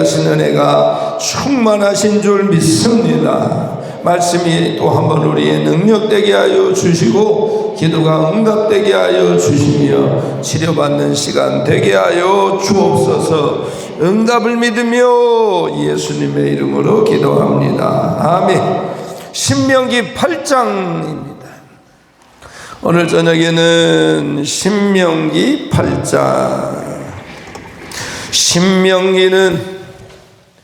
하신 은혜가 충만하신 줄 믿습니다. 말씀이 또 한번 우리의 능력되게 하여 주시고 기도가 응답되게 하여 주시며 치료받는 시간 되게 하여 주옵소서. 응답을 믿으며 예수님의 이름으로 기도합니다. 아멘. 신명기 8장입니다. 오늘 저녁에는 신명기 8장. 신명기는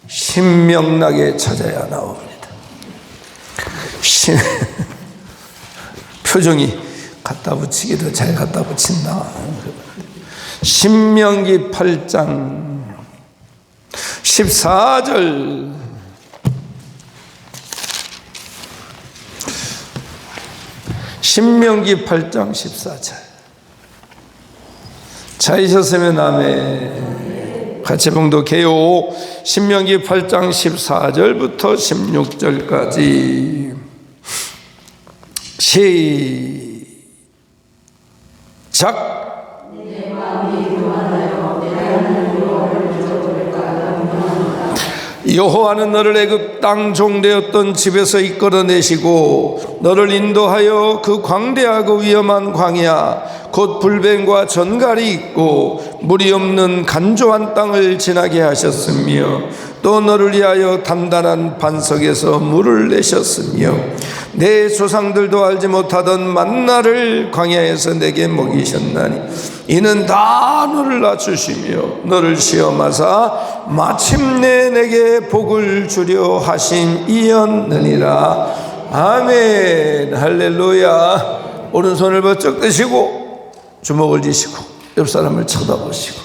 신명나게 찾아야 나옵니다. 표정이 갖다 붙이기도 잘 갖다 붙인다. 신명기 8장 14절. 신명기 8장 14절. 찾으셨으면 아멘. 같이 봉독해요. 신명기 8장 14절부터 16절까지 시작. 여호와는 너를 애굽 땅 종되었던 집에서 이끌어내시고 너를 인도하여 그 광대하고 위험한 광야 곧 불뱀과 전갈이 있고 물이 없는 간조한 땅을 지나게 하셨으며 또 너를 위하여 단단한 반석에서 물을 내셨으며 내 조상들도 알지 못하던 만나를 광야에서 내게 먹이셨나니 이는 다 너를 낮추시며 너를 시험하사 마침내 내게 복을 주려 하심이었느니라. 아멘. 할렐루야. 오른손을 번쩍 드시고 주먹을 쥐시고 옆 사람을 쳐다보시고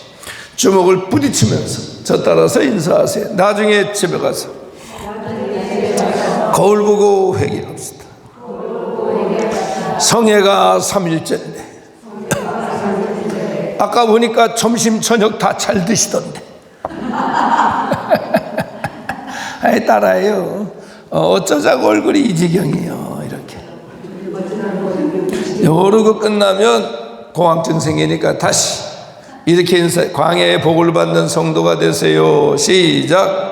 주먹을 부딪히면서 저 따라서 인사하세요. 나중에 집에 가서 거울 보고 회개합시다. 성회가 3일째인데 아까 보니까 점심 저녁 다 잘 드시던데. 아이 따라해요. 어쩌자고 얼굴이 이 지경이요. 이렇게 요러고 끝나면 공황증 생기니까 다시 이렇게 인사. 광야의 복을 받는 성도가 되세요. 시작.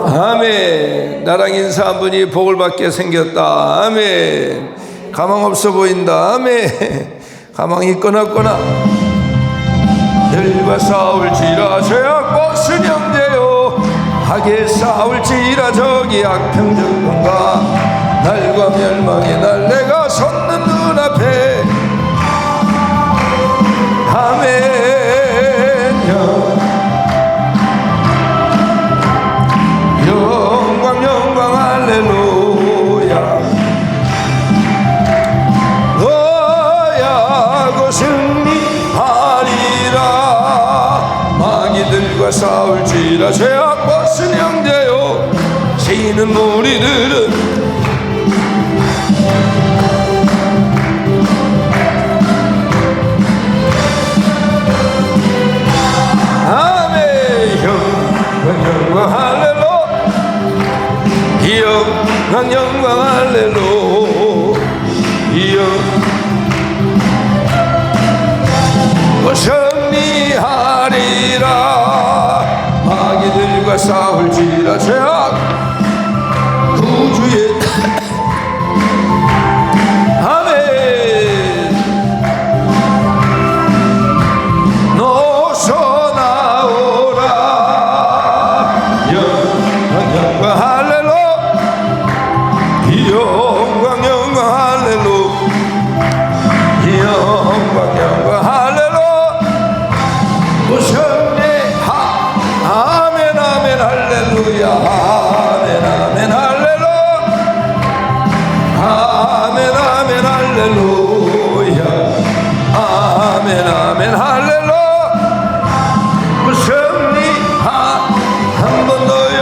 아멘. 나랑 인사한 분이 복을 받게 생겼다. 아멘. 가망 없어 보인다. 아멘. 가망 있거나 없거나 일과 싸울지라 죄악 벗은 형제요 하게 싸울지라 저기 악평정권과 날과 멸망의 날 내가 섰는 눈앞에 아멘. 영광 영광 할렐루야. 너야 곧 승리하리라. 마귀들과 싸울지라 죄악 벗은 형제요 지는 무리들은 영광 영광 할렐루야. 승리하리라. 마귀들과 싸울지라 죄악 구주의 아멘. 노소 나오라. 영광 할렐루야. 영광 영광 할렐루야. 영광 영광 할렐루야. 승리하. 아멘 아멘 할렐루야. 아멘 아멘 할렐루야. 아멘 아멘 할렐루야. 아멘 아멘 할렐루야. 승리하. 한 번 더요.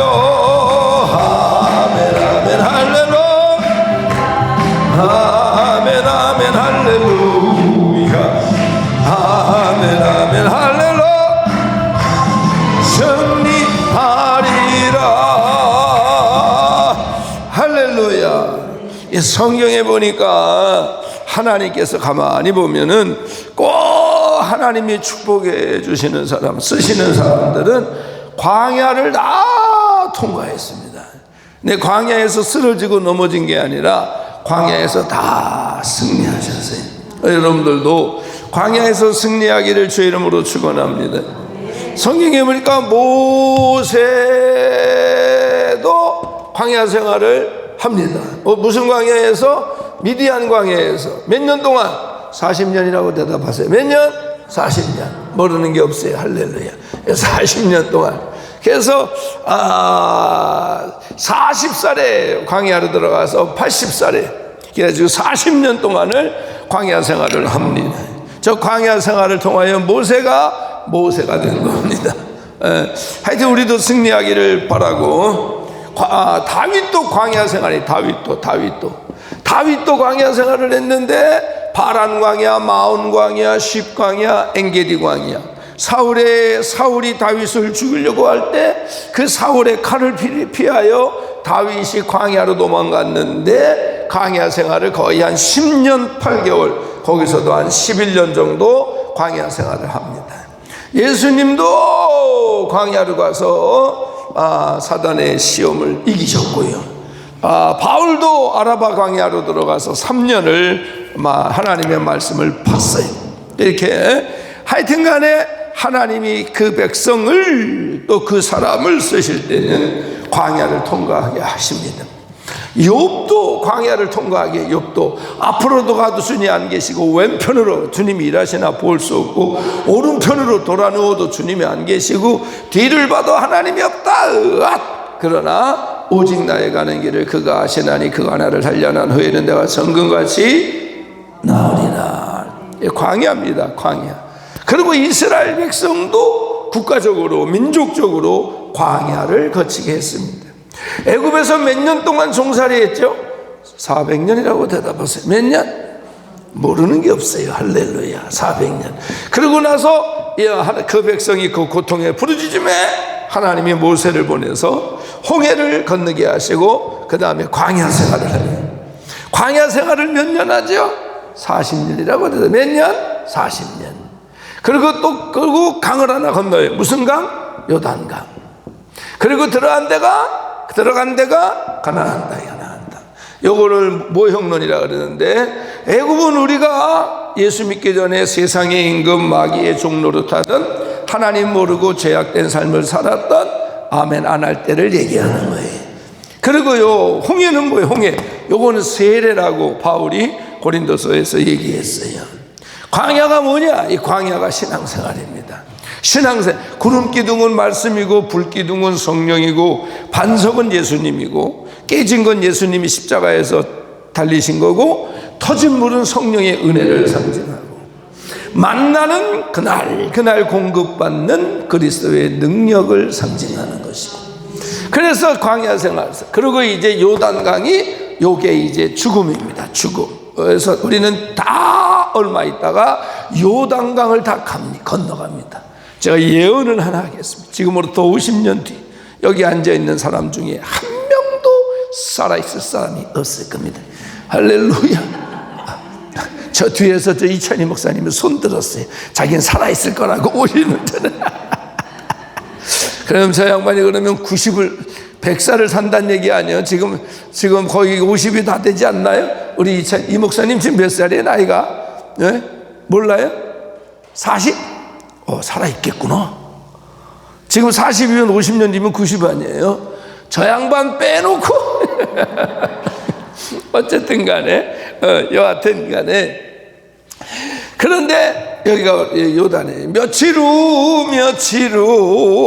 아멘 아멘 할렐루야. 아멘 아멘 할렐루야. 아멘 아멘 할렐루야. 승리하리라. 할렐루야. 이 성경에 보니까 하나님께서 가만히 보면은 꼭 하나님이 축복해 주시는 사람, 쓰시는 사람들은 광야를 다 통과했습니다. 근데 광야에서 쓰러지고 넘어진 게 아니라 광야에서 다 승리하셨어요. 여러분들도 광야에서 승리하기를 주의 이름으로 축원합니다. 성경에 보니까 모세도 광야 생활을 합니다. 무슨 광야에서? 미디안 광야에서. 몇 년 동안? 40년이라고 대답하세요. 몇 년? 40년. 모르는 게 없어요. 할렐루야. 40년 동안. 그래서 40살에 광야로 들어가서 80살에, 그래가지고 40년 동안을 광야 생활을 합니다. 저 광야 생활을 통하여 모세가 된 겁니다. 하여튼 우리도 승리하기를 바라고. 다윗도 광야 생활이, 다윗도 광야 생활을 했는데 바란 광야, 마온 광야, 십 광야, 엔게디 광야. 사울이 다윗을 죽이려고 할 때 그 사울의 칼을 피하여 다윗이 광야로 도망갔는데 광야 생활을 거의 한 10년 8개월, 거기서도 한 11년 정도 광야 생활을 합니다. 예수님도 광야로 가서 사단의 시험을 이기셨고요. 바울도 아라바 광야로 들어가서 3년을 하나님의 말씀을 봤어요. 이렇게 하여튼 간에 하나님이 그 백성을, 또 그 사람을 쓰실 때는 광야를 통과하게 하십니다. 욥도 광야를 통과하게, 욥도 앞으로도 가도 주님이 안 계시고 왼편으로 주님이 일하시나 볼 수 없고 오른편으로 돌아 누워도 주님이 안 계시고 뒤를 봐도 하나님이 없다. 그러나 오직 나의 가는 길을 그가 아시나니 그가 나를 단련한 후에는 내가 정금같이 나으리라. 광야입니다. 광야. 그리고 이스라엘 백성도 국가적으로, 민족적으로 광야를 거치게 했습니다. 애굽에서 몇 년 동안 종살이 했죠? 400년이라고 대답하세요. 몇 년? 모르는 게 없어요. 할렐루야. 400년. 그러고 나서 그 백성이 그 고통에 부르짖음에 하나님이 모세를 보내서 홍해를 건너게 하시고 그 다음에 광야 생활을 해요. 광야 생활을 몇 년 하죠? 40년이라고 하더라고요. 몇 년? 40년. 그리고 강을 하나 건너요. 무슨 강? 요단강. 그리고 들어간 데가 가나안 땅. 요거를 모형론이라 그러는데, 애굽은 우리가 예수 믿기 전에 세상의 임금 마귀의 종노릇하던, 하나님 모르고 죄악된 삶을 살았던, 아멘 안 할 때를 얘기하는 거예요. 그리고요, 홍해는 뭐예요? 홍해. 요거는 세례라고 바울이 고린도서에서 얘기했어요. 광야가 뭐냐? 이 광야가 신앙생활입니다. 신앙생활. 구름 기둥은 말씀이고 불 기둥은 성령이고 반석은 예수님이고 깨진 건 예수님이 십자가에서 달리신 거고 터진 물은 성령의 은혜를 상징하고 만나는 그날 공급받는 그리스도의 능력을 상징하는 것이고, 그래서 광야 생활. 그리고 이제 요단강이 요게 이제 죽음입니다. 죽음. 그래서 우리는 다 얼마 있다가 요단강을 다 건너갑니다. 제가 예언을 하나 하겠습니다. 지금으로부터 50년 뒤 여기 앉아있는 사람 중에 한 명도 살아있을 사람이 없을 겁니다. 할렐루야. 저 뒤에서 저 이찬희 목사님이 손 들었어요. 자기는 살아있을 거라고 50년 전에. 그럼 저 양반이 그러면 100살을 산다는 얘기 아니에요? 지금 거의 50이 다 되지 않나요? 우리 이 목사님 지금 몇 살이에요, 나이가? 네? 몰라요? 40? 살아있겠구나. 지금 40이면 50년 뒤면 90 아니에요? 저 양반 빼놓고. 어쨌든 간에, 여하튼 간에. 그런데 여기가 요단에 며칠 후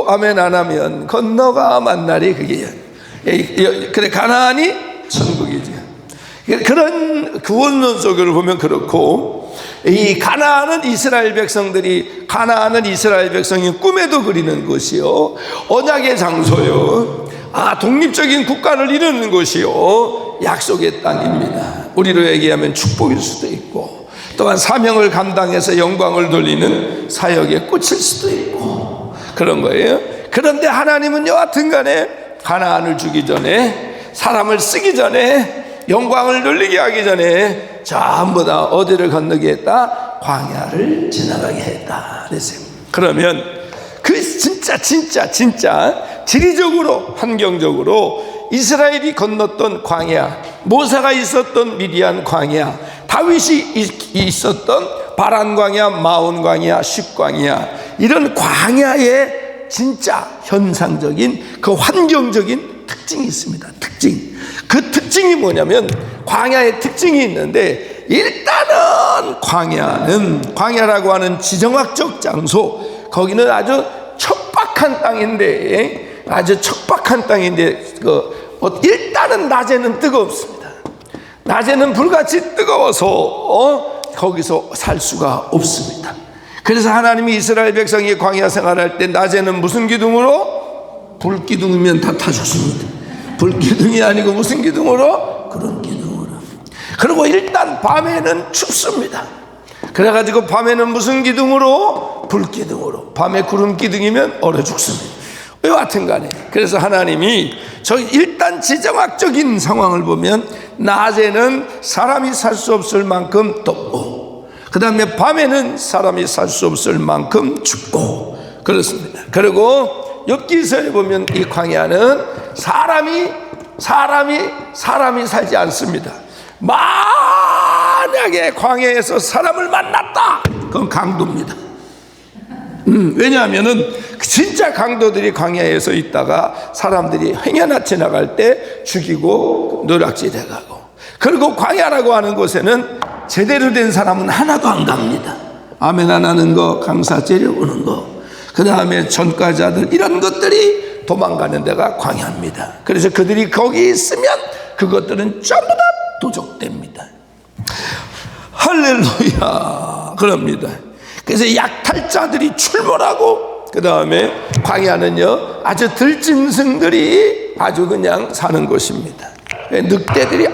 아멘 안 하면 건너가 만날이 그게 그래 가나안이 천국이지. 그런 구원론 속으로 보면 그렇고, 이 가나안은 이스라엘 백성이 꿈에도 그리는 곳이요, 언약의 장소요, 독립적인 국가를 이루는 곳이요, 약속의 땅입니다. 우리로 얘기하면 축복일 수도 있고, 또한 사명을 감당해서 영광을 돌리는 사역의 꽃일 수도 있고 그런 거예요. 그런데 하나님은 여하튼 간에 가나안을 주기 전에, 사람을 쓰기 전에, 영광을 돌리게 하기 전에 전부 다 어디를 건너게 했다? 광야를 지나가게 했다 그랬어요. 그러면 그 진짜 지리적으로 환경적으로 이스라엘이 건넜던 광야, 모세가 있었던 미디안 광야, 다윗이 있었던 바란 광야, 마온 광야, 십 광야, 이런 광야의 진짜 현상적인 그 환경적인 특징이 있습니다. 그 특징이 뭐냐면 광야의 특징이 있는데, 일단은 광야라고 하는 지정학적 장소, 거기는 아주 척박한 땅인데 일단은 낮에는 뜨겁습니다. 낮에는 불같이 뜨거워서 거기서 살 수가 없습니다. 그래서 하나님이 이스라엘 백성이 광야 생활할 때 낮에는 무슨 기둥으로? 불기둥이면 다 타죽습니다. 불기둥이 아니고 무슨 기둥으로? 그런 기둥으로. 그리고 일단 밤에는 춥습니다. 그래가지고 밤에는 무슨 기둥으로? 불기둥으로. 밤에 구름 기둥이면 얼어 죽습니다. 여하튼 간에 그래서 하나님이 일단 지정학적인 상황을 보면 낮에는 사람이 살 수 없을 만큼 덥고, 그 다음에 밤에는 사람이 살 수 없을 만큼 춥고 그렇습니다. 그리고 엽기서에 보면 이 광야는 사람이 살지 않습니다. 만약에 광야에서 사람을 만났다, 그건 강도입니다. 왜냐하면은 진짜 강도들이 광야에서 있다가 사람들이 행여나 지나갈 때 죽이고 노략질해 가고, 그리고 광야라고 하는 곳에는 제대로 된 사람은 하나도 안 갑니다. 아멘 안 하는 거, 강사 째려보는 거, 그 다음에 전과자들, 이런 것들이 도망가는 데가 광야입니다. 그래서 그들이 거기 있으면 그것들은 전부 다 도적됩니다. 할렐루야. 그럽니다. 그래서 약탈자들이 출몰하고, 그 다음에 광야는요 아주 들짐승들이 아주 그냥 사는 곳입니다. 늑대들이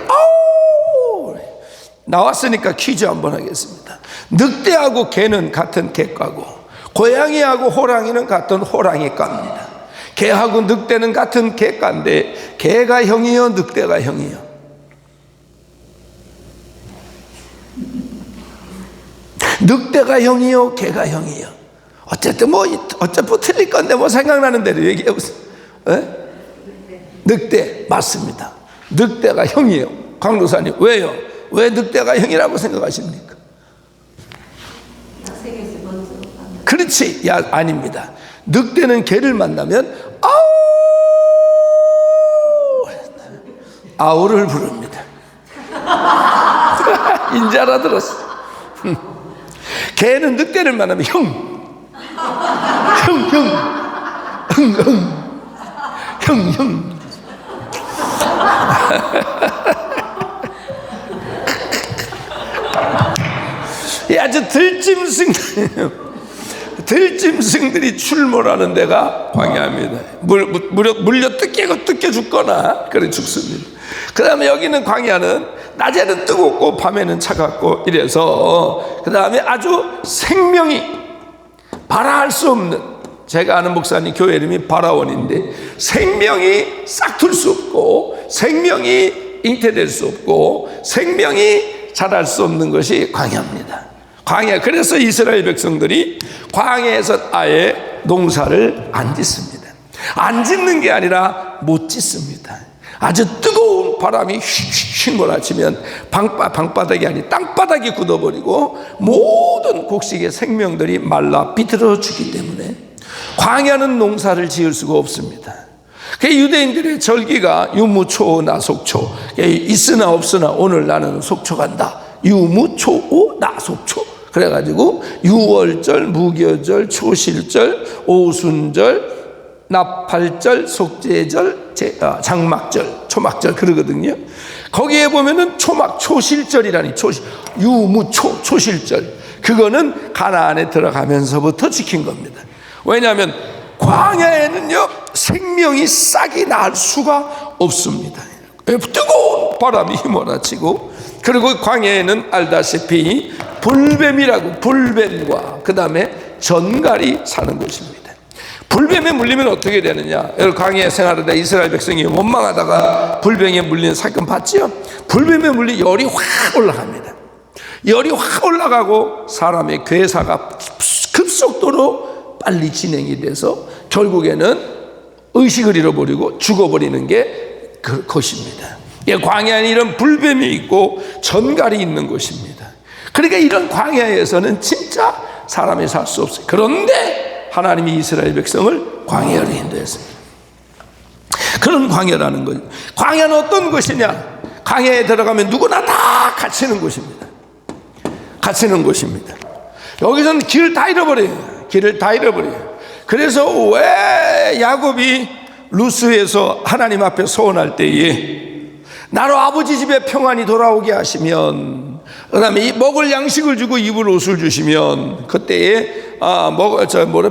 나왔으니까 퀴즈 한번 하겠습니다. 늑대하고 개는 같은 개과고, 고양이하고 호랑이는 같은 호랑이과입니다. 개하고 늑대는 같은 개과인데, 개가 형이요 늑대가 형이요? 늑대가 형이요 개가 형이요? 어쨌든 어차피 틀릴 건데 생각나는 대로 얘기해 보세요. 늑대 맞습니다. 늑대가 형이에요. 강도사님 왜요? 왜 늑대가 형이라고 생각하십니까? 그렇지. 아닙니다. 늑대는 개를 만나면 아우를 부릅니다. 인지 알아들었어. 개는 늑대를 만나면 형. 아주 들짐승들이 출몰하는 데가 광야입니다. 물려 뜯겨 죽거나 그래 죽습니다. 그 다음에 여기는 광야는 낮에는 뜨겁고 밤에는 차갑고 이래서, 그 다음에 아주 생명이 발화할 수 없는, 제가 아는 목사님 교회 이름이 바라원인데, 생명이 싹틀 수 없고 생명이 잉태될 수 없고 생명이 자랄 수 없는 것이 광야입니다. 광야. 그래서 이스라엘 백성들이 광야에서 아예 농사를 안 짓습니다. 안 짓는 게 아니라 못 짓습니다. 아주 뜨거운 바람이 휙휙 몰아치면 방바닥이 아닌 땅바닥이 굳어버리고 모든 곡식의 생명들이 말라 비틀어 죽기 때문에 광야는 농사를 지을 수가 없습니다. 유대인들의 절기가 유무초오 나속초, 있으나 없으나 오늘 나는 속초간다. 유무초오 나속초. 그래가지고 유월절, 무교절, 초실절, 오순절, 나팔절, 속죄절, 장막절, 초막절 그러거든요. 거기에 보면은 초실절이라니, 초실절, 그거는 가나안에 들어가면서부터 지킨 겁니다. 왜냐하면 광야에는요 생명이 싹이 날 수가 없습니다. 뜨거운 바람이 휘몰아치고, 그리고 광야에는 알다시피 불뱀과 그 다음에 전갈이 사는 곳입니다. 불뱀에 물리면 어떻게 되느냐? 광야에 생활하다 이스라엘 백성이 원망하다가 불뱀에 물리는 사건 봤죠? 불뱀에 물리 열이 확 올라갑니다. 열이 확 올라가고 사람의 괴사가 급속도로 빨리 진행이 돼서 결국에는 의식을 잃어버리고 죽어버리는 게 그것입니다. 광야에는 이런 불뱀이 있고 전갈이 있는 곳입니다. 그러니까 이런 광야에서는 진짜 사람이 살 수 없어요. 그런데 하나님이 이스라엘 백성을 광야로 인도했습니다. 그런 광야라는 거죠. 광야는 어떤 곳이냐? 광야에 들어가면 누구나 다 갇히는 곳입니다. 갇히는 곳입니다. 여기서는 길을 다 잃어버려요. 길을 다 잃어버려요. 그래서 왜 야곱이 루스에서 하나님 앞에 소원할 때에 나로 아버지 집에 평안이 돌아오게 하시면, 그 다음에 먹을 양식을 주고 입을 옷을 주시면, 그때에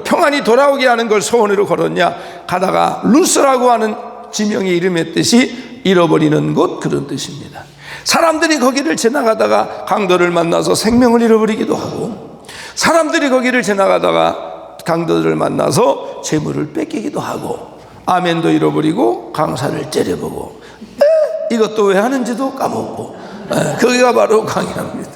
평안이 돌아오게 하는 걸 소원으로 걸었냐? 가다가 루스라고 하는 지명의 이름의 뜻이 잃어버리는 곳, 그런 뜻입니다. 사람들이 거기를 지나가다가 강도를 만나서 생명을 잃어버리기도 하고, 사람들이 거기를 지나가다가 강도들을 만나서 재물을 뺏기기도 하고, 아멘도 잃어버리고 강사를 째려보고, 이것도 왜 하는지도 까먹고, 거기가 바로 광야입니다.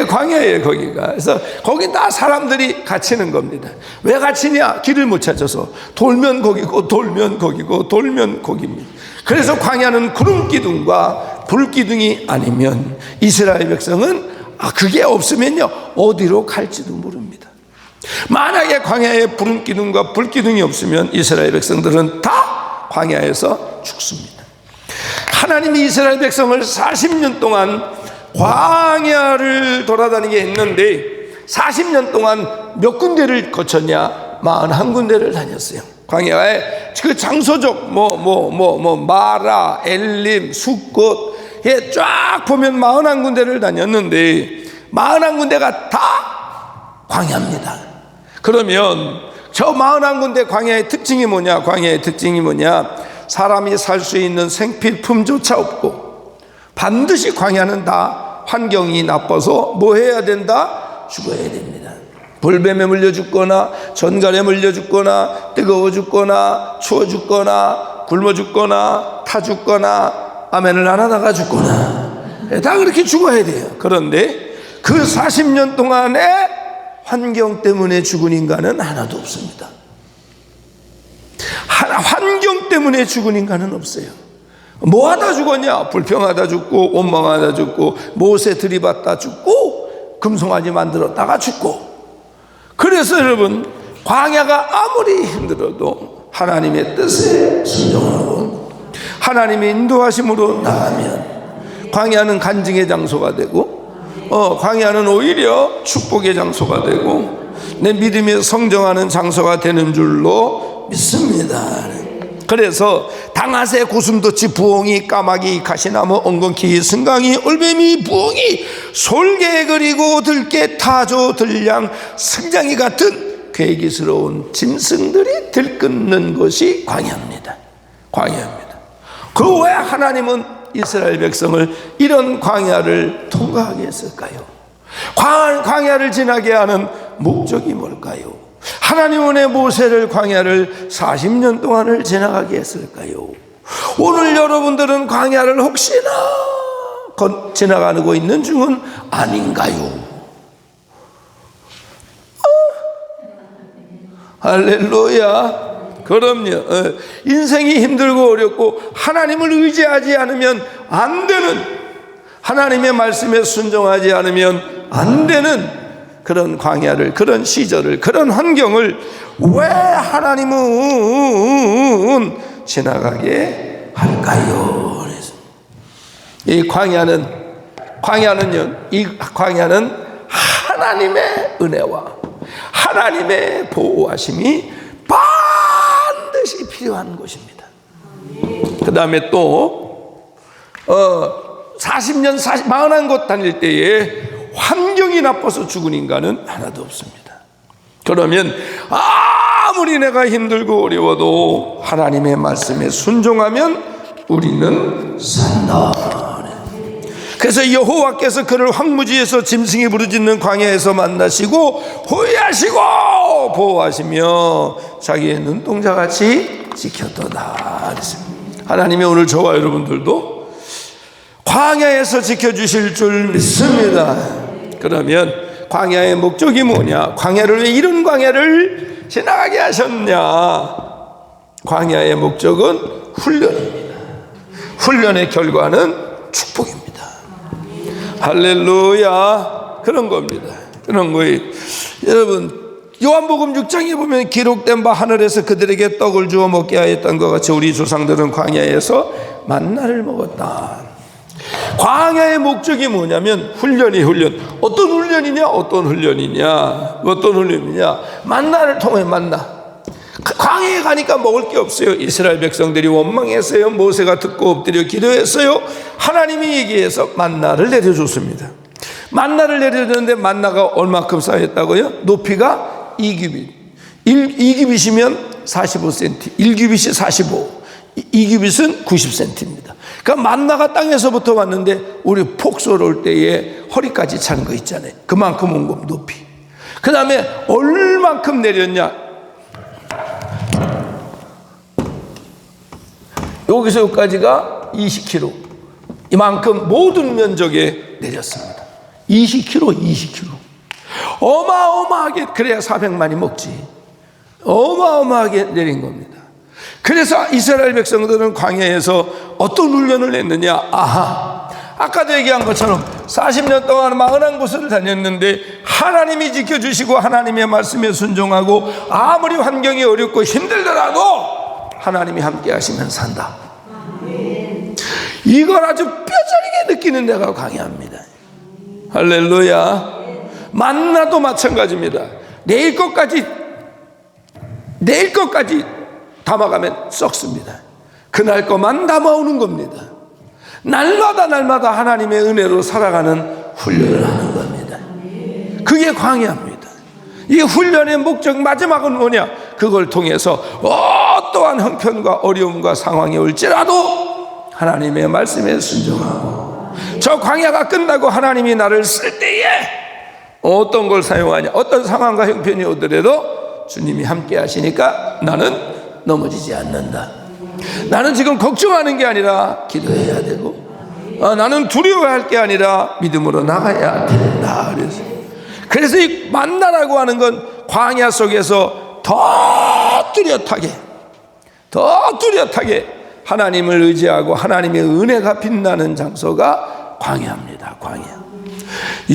광야예요, 거기가. 그래서 거기 다 사람들이 갇히는 겁니다. 왜 갇히냐? 길을 못 찾아서. 돌면 거기고 돌면 거기고 돌면 거기입니다. 그래서 광야는 구름 기둥과 불 기둥이 아니면 이스라엘 백성은 그게 없으면요 어디로 갈지도 모릅니다. 만약에 광야에 구름 기둥과 불 기둥이 없으면 이스라엘 백성들은 다 광야에서 죽습니다. 하나님이 이스라엘 백성을 40년 동안 광야를 돌아다니게 했는데 40년 동안 몇 군데를 거쳤냐? 41군데를 다녔어요. 광야에 그 장소적 마라, 엘림, 숫곳에 쫙 보면 41군데를 다녔는데 41군데가 다 광야입니다. 그러면 저 41군데 광야의 특징이 뭐냐? 광야의 특징이 뭐냐? 사람이 살 수 있는 생필품조차 없고, 반드시 광야는 다 환경이 나빠서 뭐 해야 된다? 죽어야 됩니다. 불뱀에 물려 죽거나 전갈에 물려 죽거나 뜨거워 죽거나 추워 죽거나 굶어 죽거나 타 죽거나 아멘을 안 하다가 죽거나 다 그렇게 죽어야 돼요. 그런데 그 40년 동안의 환경 때문에 죽은 인간은 하나도 없습니다. 환경 때문에 죽은 인간은 없어요. 뭐 하다 죽었냐? 불평하다 죽고 원망하다 죽고 못에 들이받다 죽고 금송아지 만들었다가 죽고. 그래서 여러분, 광야가 아무리 힘들어도 하나님의 뜻에 순종하고 하나님의 인도하심으로 나가면 광야는 간증의 장소가 되고, 광야는 오히려 축복의 장소가 되고 내 믿음에 성정하는 장소가 되는 줄로 믿습니다. 그래서 당하새, 고슴도치, 부엉이, 까마귀, 가시나무, 엉겅퀴, 승강이, 올빼미, 부엉이, 솔개, 그리고 들깨, 타조, 들량, 승장이 같은 괴기스러운 짐승들이 들끓는 것이 광야입니다. 광야입니다. 그 왜 하나님은 이스라엘 백성을 이런 광야를 통과하게 했을까요? 광야를 지나게 하는 목적이 뭘까요? 하나님은 왜 모세를 광야를 40년 동안을 지나가게 했을까요? 오늘 여러분들은 광야를 혹시나 지나가고 있는 중은 아닌가요? 할렐루야. 그럼요. 인생이 힘들고 어렵고 하나님을 의지하지 않으면 안 되는, 하나님의 말씀에 순종하지 않으면 안 되는 그런 광야를, 그런 시절을, 그런 환경을 왜 하나님은 지나가게 할까요? 이 광야는요, 이 광야는 하나님의 은혜와 하나님의 보호하심이 반드시 필요한 곳입니다. 그 다음에 또 40년 41곳 다닐 때에 환경이 나빠서 죽은 인간은 하나도 없습니다. 그러면 아무리 내가 힘들고 어려워도 하나님의 말씀에 순종하면 우리는 산다. 그래서 여호와께서 그를 황무지에서 짐승이 부르짖는 광야에서 만나시고 호위하시고 보호하시며 자기의 눈동자같이 지켰도다. 하나님이 오늘 저와 여러분들도 광야에서 지켜주실 줄 믿습니다. 그러면 광야의 목적이 뭐냐? 광야를 왜 이런 광야를 지나가게 하셨냐? 광야의 목적은 훈련입니다. 훈련의 결과는 축복입니다. 할렐루야. 그런 겁니다. 그런 거예요. 여러분, 요한복음 6장에 보면 기록된 바 하늘에서 그들에게 떡을 주어 먹게 하였던 것 같이 우리 조상들은 광야에서 만나를 먹었다. 광야의 목적이 뭐냐면 훈련이 훈련. 어떤 훈련이냐? 어떤 훈련이냐? 어떤 훈련이냐? 만나를 통해 만나. 광야에 가니까 먹을 게 없어요. 이스라엘 백성들이 원망했어요. 모세가 듣고 엎드려 기도했어요. 하나님이 얘기해서 만나를 내려줬습니다. 만나를 내려줬는데 만나가 얼마큼 쌓였다고요? 높이가 2규빗. 2규빗이면 45cm, 1규빗이 45, 2규빗은 90cm입니다. 그러니까 만나가 땅에서부터 왔는데 우리 폭설 올 때에 허리까지 차는 거 있잖아요. 그만큼 온 겁니다. 높이. 그 다음에 얼만큼 내렸냐? 여기서 여기까지가 20km. 이만큼 모든 면적에 내렸습니다. 20km. 어마어마하게, 그래야 400만이 먹지. 어마어마하게 내린 겁니다. 그래서 이스라엘 백성들은 광야에서 어떤 훈련을 했느냐? 아까도 얘기한 것처럼 40년 동안 망언한 곳을 다녔는데 하나님이 지켜주시고 하나님의 말씀에 순종하고 아무리 환경이 어렵고 힘들더라도 하나님이 함께 하시면 산다. 이걸 아주 뼈저리게 느끼는 데가 광야입니다. 할렐루야. 만나도 마찬가지입니다. 내일 것까지 담아가면 썩습니다. 그날 것만 담아오는 겁니다. 날마다 하나님의 은혜로 살아가는 훈련을 하는 겁니다. 그게 광야입니다. 이 훈련의 목적 마지막은 뭐냐? 그걸 통해서 어떠한 형편과 어려움과 상황이 올지라도 하나님의 말씀에 순종하고, 저 광야가 끝나고 하나님이 나를 쓸 때에 어떤 걸 사용하냐? 어떤 상황과 형편이 오더라도 주님이 함께 하시니까 나는 넘어지지 않는다. 나는 지금 걱정하는 게 아니라 기도해야 되고, 나는 두려워할 게 아니라 믿음으로 나가야 된다. 그래서 이 만나라고 하는 건 광야 속에서 더 뚜렷하게 하나님을 의지하고 하나님의 은혜가 빛나는 장소가 광야입니다. 광야.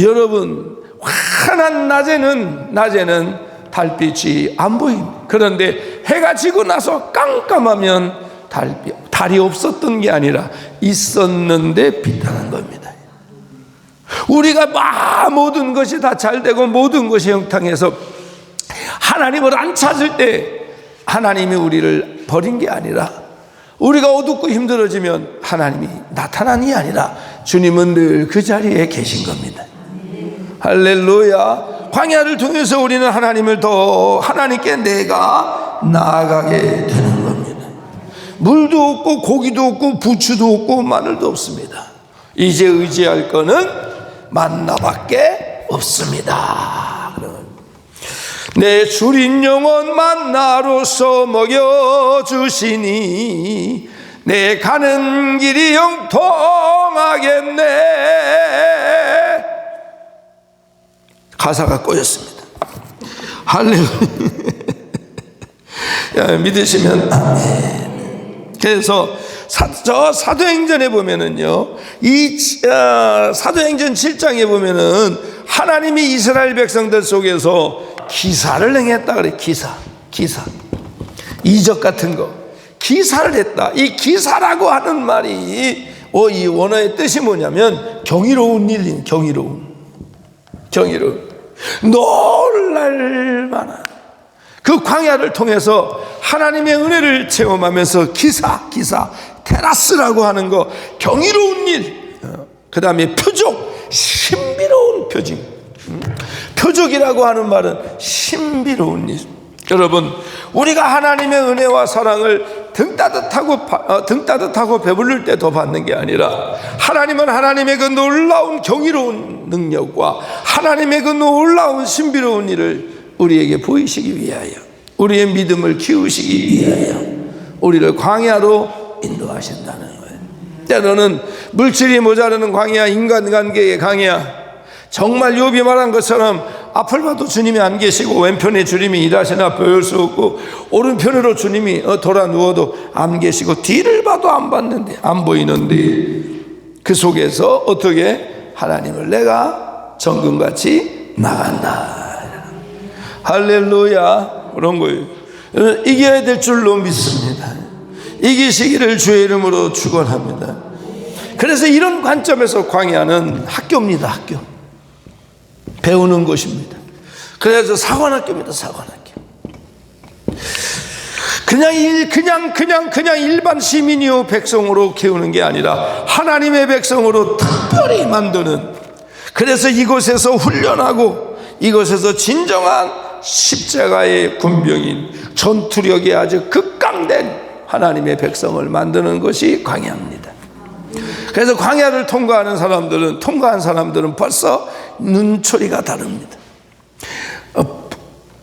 여러분, 환한 낮에는 달빛이 안 보입니다. 그런데 해가 지고 나서 깜깜하면 달이 없었던 게 아니라 있었는데 빛나는 겁니다. 우리가 모든 것이 다 잘되고 모든 것이 형통해서 하나님을 안 찾을 때 하나님이 우리를 버린 게 아니라, 우리가 어둡고 힘들어지면 하나님이 나타난이 아니라 주님은 늘 그 자리에 계신 겁니다. 할렐루야. 광야를 통해서 우리는 하나님을 더 하나님께 내가 나아가게 되는 겁니다. 물도 없고 고기도 없고 부추도 없고 마늘도 없습니다. 이제 의지할 거는 만나밖에 없습니다. 내 주린 영혼 만나로서 먹여주시니 내 가는 길이 영통하겠네. 가사가 꼬였습니다. 할렐루야. 믿으시면 아멘. 그래서 저 사도행전에 보면은요, 이 사도행전 7장에 보면은 하나님이 이스라엘 백성들 속에서 기사를 행했다 그래. 기사 이적 같은 거 기사를 했다. 이 기사라고 하는 말이 이 원어의 뜻이 뭐냐면 경이로운 일인, 경이로운 놀랄만한 그 광야를 통해서 하나님의 은혜를 체험하면서 기사 테라스라고 하는 거, 경이로운 일, 그 다음에 표적, 신비로운 표적이라고 하는 말은 신비로운 일. 여러분, 우리가 하나님의 은혜와 사랑을 등 따뜻하고 배부를 때 더 받는 게 아니라, 하나님은 하나님의 그 놀라운 경이로운 능력과 하나님의 그 놀라운 신비로운 일을 우리에게 보이시기 위하여, 우리의 믿음을 키우시기 위하여 우리를 광야로 인도하신다는 거예요. 때로는 물질이 모자라는 광야, 인간관계의 광야. 정말 욥이 말한 것처럼 앞을 봐도 주님이 안 계시고 왼편에 주님이 일하시나 보일 수 없고 오른편으로 주님이 돌아 누워도 안 계시고 뒤를 봐도 안 봤는데, 안 보이는데, 그 속에서 어떻게 하나님을 내가 정금같이 나간다. 할렐루야. 그런 거예요. 이겨야 될 줄로 믿습니다. 이기시기를 주의 이름으로 축원합니다. 그래서 이런 관점에서 광야는 학교입니다. 학교. 배우는 것입니다. 그래서 사관학교입니다. 사관학교. 그냥 일반 시민이요 백성으로 키우는 게 아니라 하나님의 백성으로 특별히 만드는, 그래서 이곳에서 훈련하고 이곳에서 진정한 십자가의 군병인, 전투력이 아주 극강된 하나님의 백성을 만드는 것이 광야입니다. 그래서 광야를 통과한 사람들은 벌써 눈초리가 다릅니다.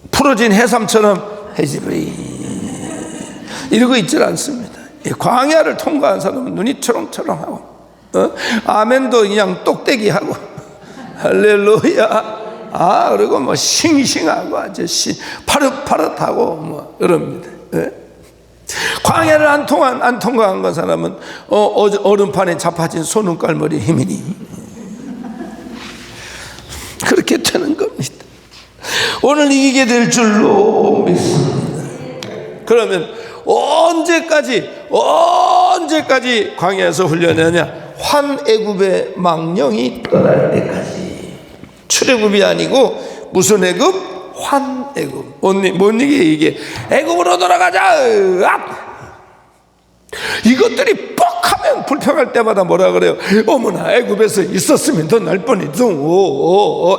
풀어진 해삼처럼 해집이 이러고 있질 않습니다. 광야를 통과한 사람은 눈이 초롱초롱하고, 아멘도 그냥 똑대기 하고, 할렐루야. 그리고 뭐 싱싱하고 아주 파릇파릇하고 뭐 이럽니다. 광야를 안 통과한 건 사람은 얼음판에 자빠진 소눈깔머리 힘이니 그렇게 되는 겁니다. 오늘 이기게 될 줄로 믿습니다. 그러면 언제까지 광야에서 훈련하냐? 환애굽의 망령이 떠날 때까지. 출애굽이 아니고 무슨 애굽? 환애굽. 뭔 얘기예요 이게? 애굽으로 돌아가자. 이것들이 뻑 하면 불평할 때마다 뭐라 그래요? 어머나 애굽에서 있었으면 더 날 뻔했어.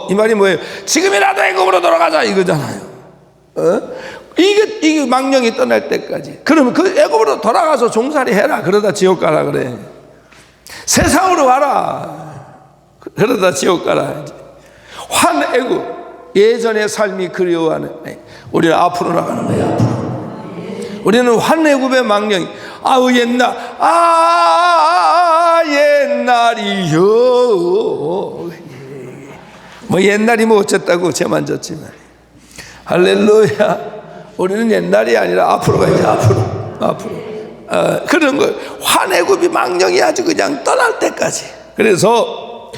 이 말이 뭐예요? 지금이라도 애굽으로 돌아가자 이거잖아요. 이게 망령이 떠날 때까지. 그러면 그 애굽으로 돌아가서 종살이 해라. 그러다 지옥 가라 그래. 세상으로 가라. 그러다 지옥 가라. 환애굽. 예전의 삶이 그리워하는, 우리는 앞으로 나가는 거야. 앞으로. 우리는 환애굽의 망령. 옛날이요. 뭐 옛날이 뭐 어쨌다고 죄만 졌지만, 할렐루야. 우리는 옛날이 아니라 앞으로 가야지. 앞으로. 그런 거. 환애굽이 망령이 아주 그냥 떠날 때까지. 그래서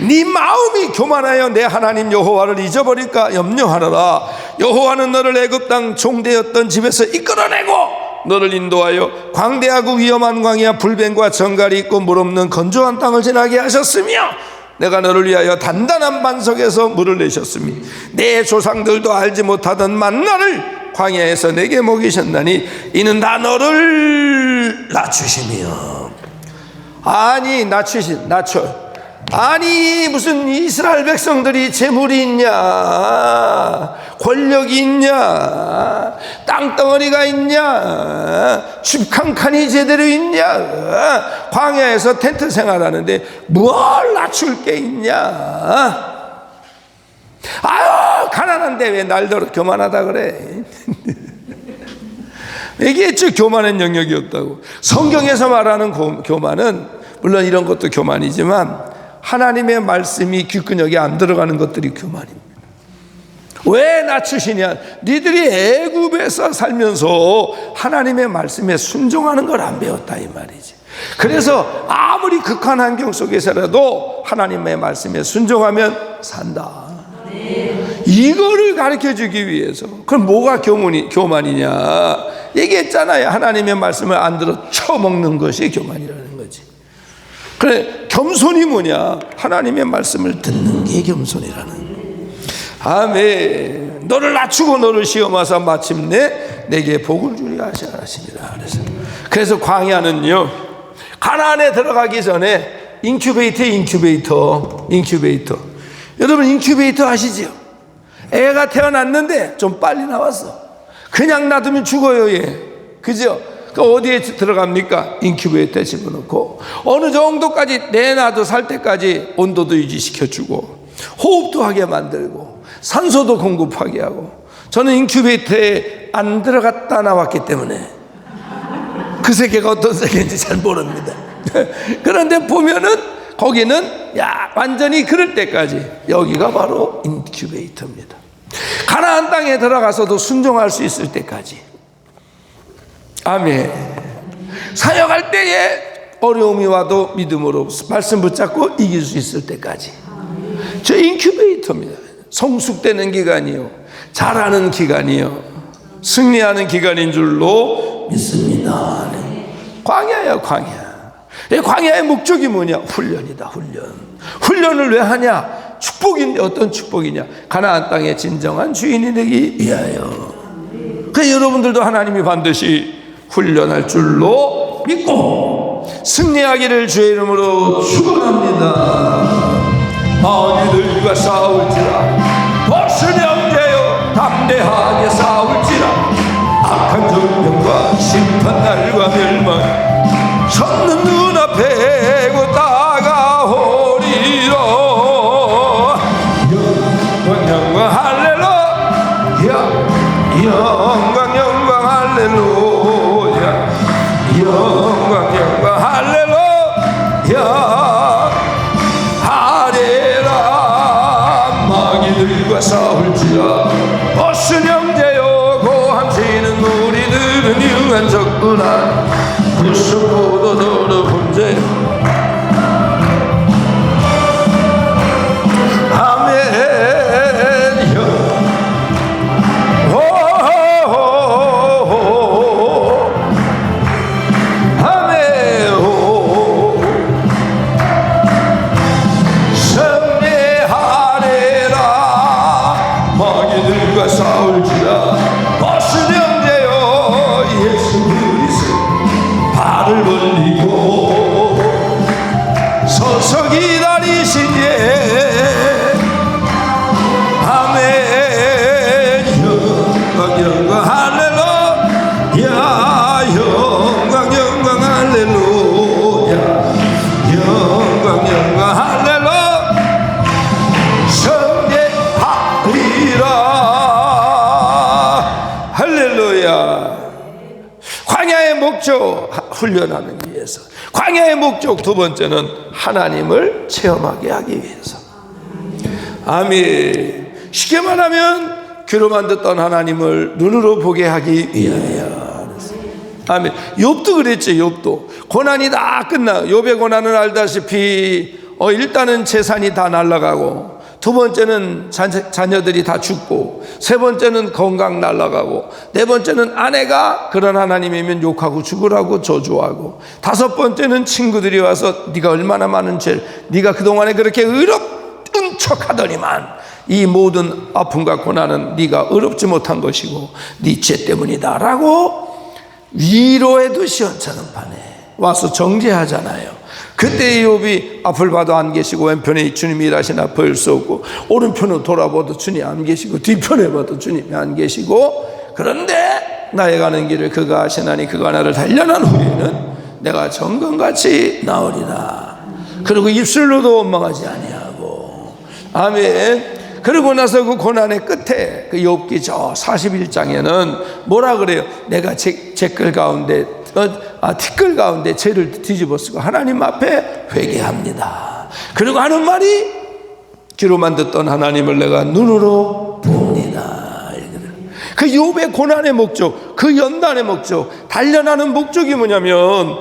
네 마음이 교만하여 내 하나님 여호와를 잊어버릴까 염려하노라. 여호와는 너를 애굽 땅 종되었던 집에서 이끌어내고 너를 인도하여 광대하고 위험한 광야, 불뱀과 정갈이 있고 물 없는 건조한 땅을 지나게 하셨으며, 내가 너를 위하여 단단한 반석에서 물을 내셨으니 내 조상들도 알지 못하던 만나를 광야에서 내게 먹이셨나니 이는 다 너를 낮추시며. 아니 무슨 이스라엘 백성들이 재물이 있냐, 권력이 있냐, 땅덩어리가 있냐, 집 한 칸이 제대로 있냐, 광야에서 텐트 생활하는데 뭘 낮출 게 있냐. 가난한데 왜 날더러 교만하다 그래. 얘기했죠. 교만한 영역이 없다고. 성경에서 말하는 교만은 물론 이런 것도 교만이지만 하나님의 말씀이 귓근육에 안 들어가는 것들이 교만입니다. 왜 낮추시냐? 니들이 애굽에서 살면서 하나님의 말씀에 순종하는 걸 안 배웠다 이 말이지. 그래서 아무리 극한 환경 속에서라도 하나님의 말씀에 순종하면 산다. 이거를 가르쳐주기 위해서. 그럼 뭐가 교만이냐? 얘기했잖아요. 하나님의 말씀을 안 들어 쳐먹는 것이 교만이라는 거지. 그래, 겸손이 뭐냐? 하나님의 말씀을 듣는 게 겸손이라는. 아멘. 너를 낮추고 너를 시험하사 마침내 내게 복을 주리라 하시니라. 그래서 광야는요, 가나안에 들어가기 전에 인큐베이터. 여러분 인큐베이터 아시죠? 애가 태어났는데 좀 빨리 나왔어. 그냥 놔두면 죽어요 얘. 그죠? 어디에 들어갑니까? 인큐베이터에 집어넣고 어느 정도까지 내놔도 살 때까지 온도도 유지시켜주고 호흡도 하게 만들고 산소도 공급하게 하고. 저는 인큐베이터에 안 들어갔다 나왔기 때문에 그 세계가 어떤 세계인지 잘 모릅니다. 그런데 보면은 거기는 야 완전히 그럴 때까지 여기가 바로 인큐베이터입니다. 가나안 땅에 들어가서도 순종할 수 있을 때까지. 아멘. 사역할 때에 어려움이 와도 믿음으로 말씀 붙잡고 이길 수 있을 때까지. 저 인큐베이터입니다. 성숙되는 기간이요, 잘하는 기간이요, 승리하는 기간인 줄로 믿습니다. 광야야, 광야. 이 광야의 목적이 뭐냐? 훈련이다, 훈련. 훈련을 왜 하냐? 축복인데 어떤 축복이냐? 가나안 땅의 진정한 주인이 되기 위하여. 그래서 여러분들도 하나님이 반드시 훈련할 줄로 믿고 승리하기를 주의 이름으로 축원합니다. 마귀들과 싸울지라 벗은 형제여 담대하게 싸울지라 악한 정령과 심판날과 멸망 섰는 눈앞에 곧 다가오리라. 영광 영광 할렐루야, 영광 영광 할렐루야, 영광 영광 할렐루야. 하리라. 마귀들과 싸울지라 벗은 형제여 고함치는 우리들은 유한 적구나. 불쑥보도 너로 혼자. 아멘. 아멘. 승리하리라. 마귀들과 싸울지라 벗은 형제여 예수 그리스도 발을 벌리고 서서 기다리시니. 아멘. 영광 영광 할렐루야, 영광 영광 할렐루야, 영광 영광 할렐루야. 승리하리라. 할렐루야. 광야의 목적 훈련하기 위해서. 광야의 목적 두 번째는 하나님을 체험하게 하기 위해서. 아멘. 쉽게 말하면 귀로만 듣던 하나님을 눈으로 보게 하기 위하여. 아멘. 욥도 그랬죠. 욥도 고난이 다 끝나. 욥의 고난은 알다시피 일단은 재산이 다 날아가고, 두 번째는 자녀들이 다 죽고, 세 번째는 건강 날아가고, 네 번째는 아내가 그런 하나님이면 욕하고 죽으라고 저주하고, 다섯 번째는 친구들이 와서 네가 얼마나 많은 죄를, 네가 그동안에 그렇게 의롭은 척하더니만 이 모든 아픔과 고난은 네가 의롭지 못한 것이고 네 죄 때문이다 라고 위로해도 시원찮은 판에 와서 정죄하잖아요. 그때 욥이 앞을 봐도 안 계시고 왼편에 주님이 일하시나 볼 수 없고, 오른편으로 돌아봐도 주님이 안 계시고 뒤편에 봐도 주님이 안 계시고, 그런데 나의 가는 길을 그가 아시나니 그가 나를 단련한 후에는 내가 정금같이 나으리라. 그리고 입술로도 원망하지 아니하고. 아멘. 그러고 나서 그 고난의 끝에 그 욥기 저 41장에는 뭐라 그래요? 내가 티끌 가운데 죄를 뒤집어 쓰고 하나님 앞에 회개합니다. 그리고 하는 말이 귀로만 듣던 하나님을 내가 눈으로 봅니다. 그 욥의 고난의 목적, 그 연단의 목적, 단련하는 목적이 뭐냐면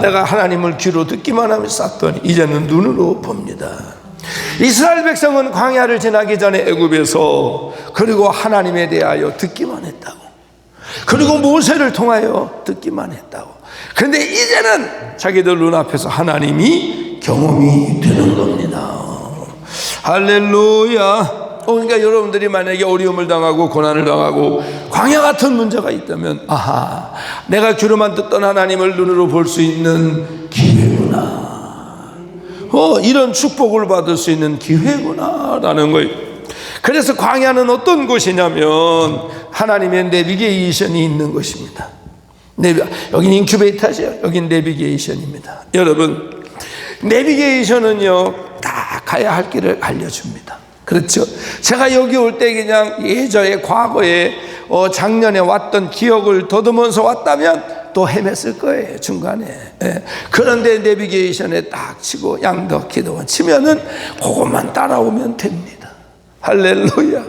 내가 하나님을 귀로 듣기만 하면 쌌더니 이제는 눈으로 봅니다. 이스라엘 백성은 광야를 지나기 전에 애굽에서 그리고 하나님에 대하여 듣기만 했다고, 그리고 모세를 통하여 듣기만 했다고. 그런데 이제는 자기들 눈앞에서 하나님이 경험이 되는 겁니다. 할렐루야. 그러니까 여러분들이 만약에 어려움을 당하고 고난을 당하고 광야 같은 문제가 있다면, 아하, 내가 귀로만 듣던 하나님을 눈으로 볼 수 있는 기회구나. 이런 축복을 받을 수 있는 기회구나라는 거예요. 그래서 광야는 어떤 곳이냐면 하나님의 내비게이션이 있는 것입니다. 여긴 인큐베이터죠. 여긴 내비게이션입니다. 여러분, 내비게이션은요 다 가야 할 길을 알려줍니다. 그렇죠? 제가 여기 올 때 그냥 예전에 과거에 작년에 왔던 기억을 더듬어서 왔다면 또 헤맸을 거예요, 중간에. 예. 그런데 내비게이션에 딱 치고 양덕 기도원 치면은 그것만 따라오면 됩니다. 할렐루야.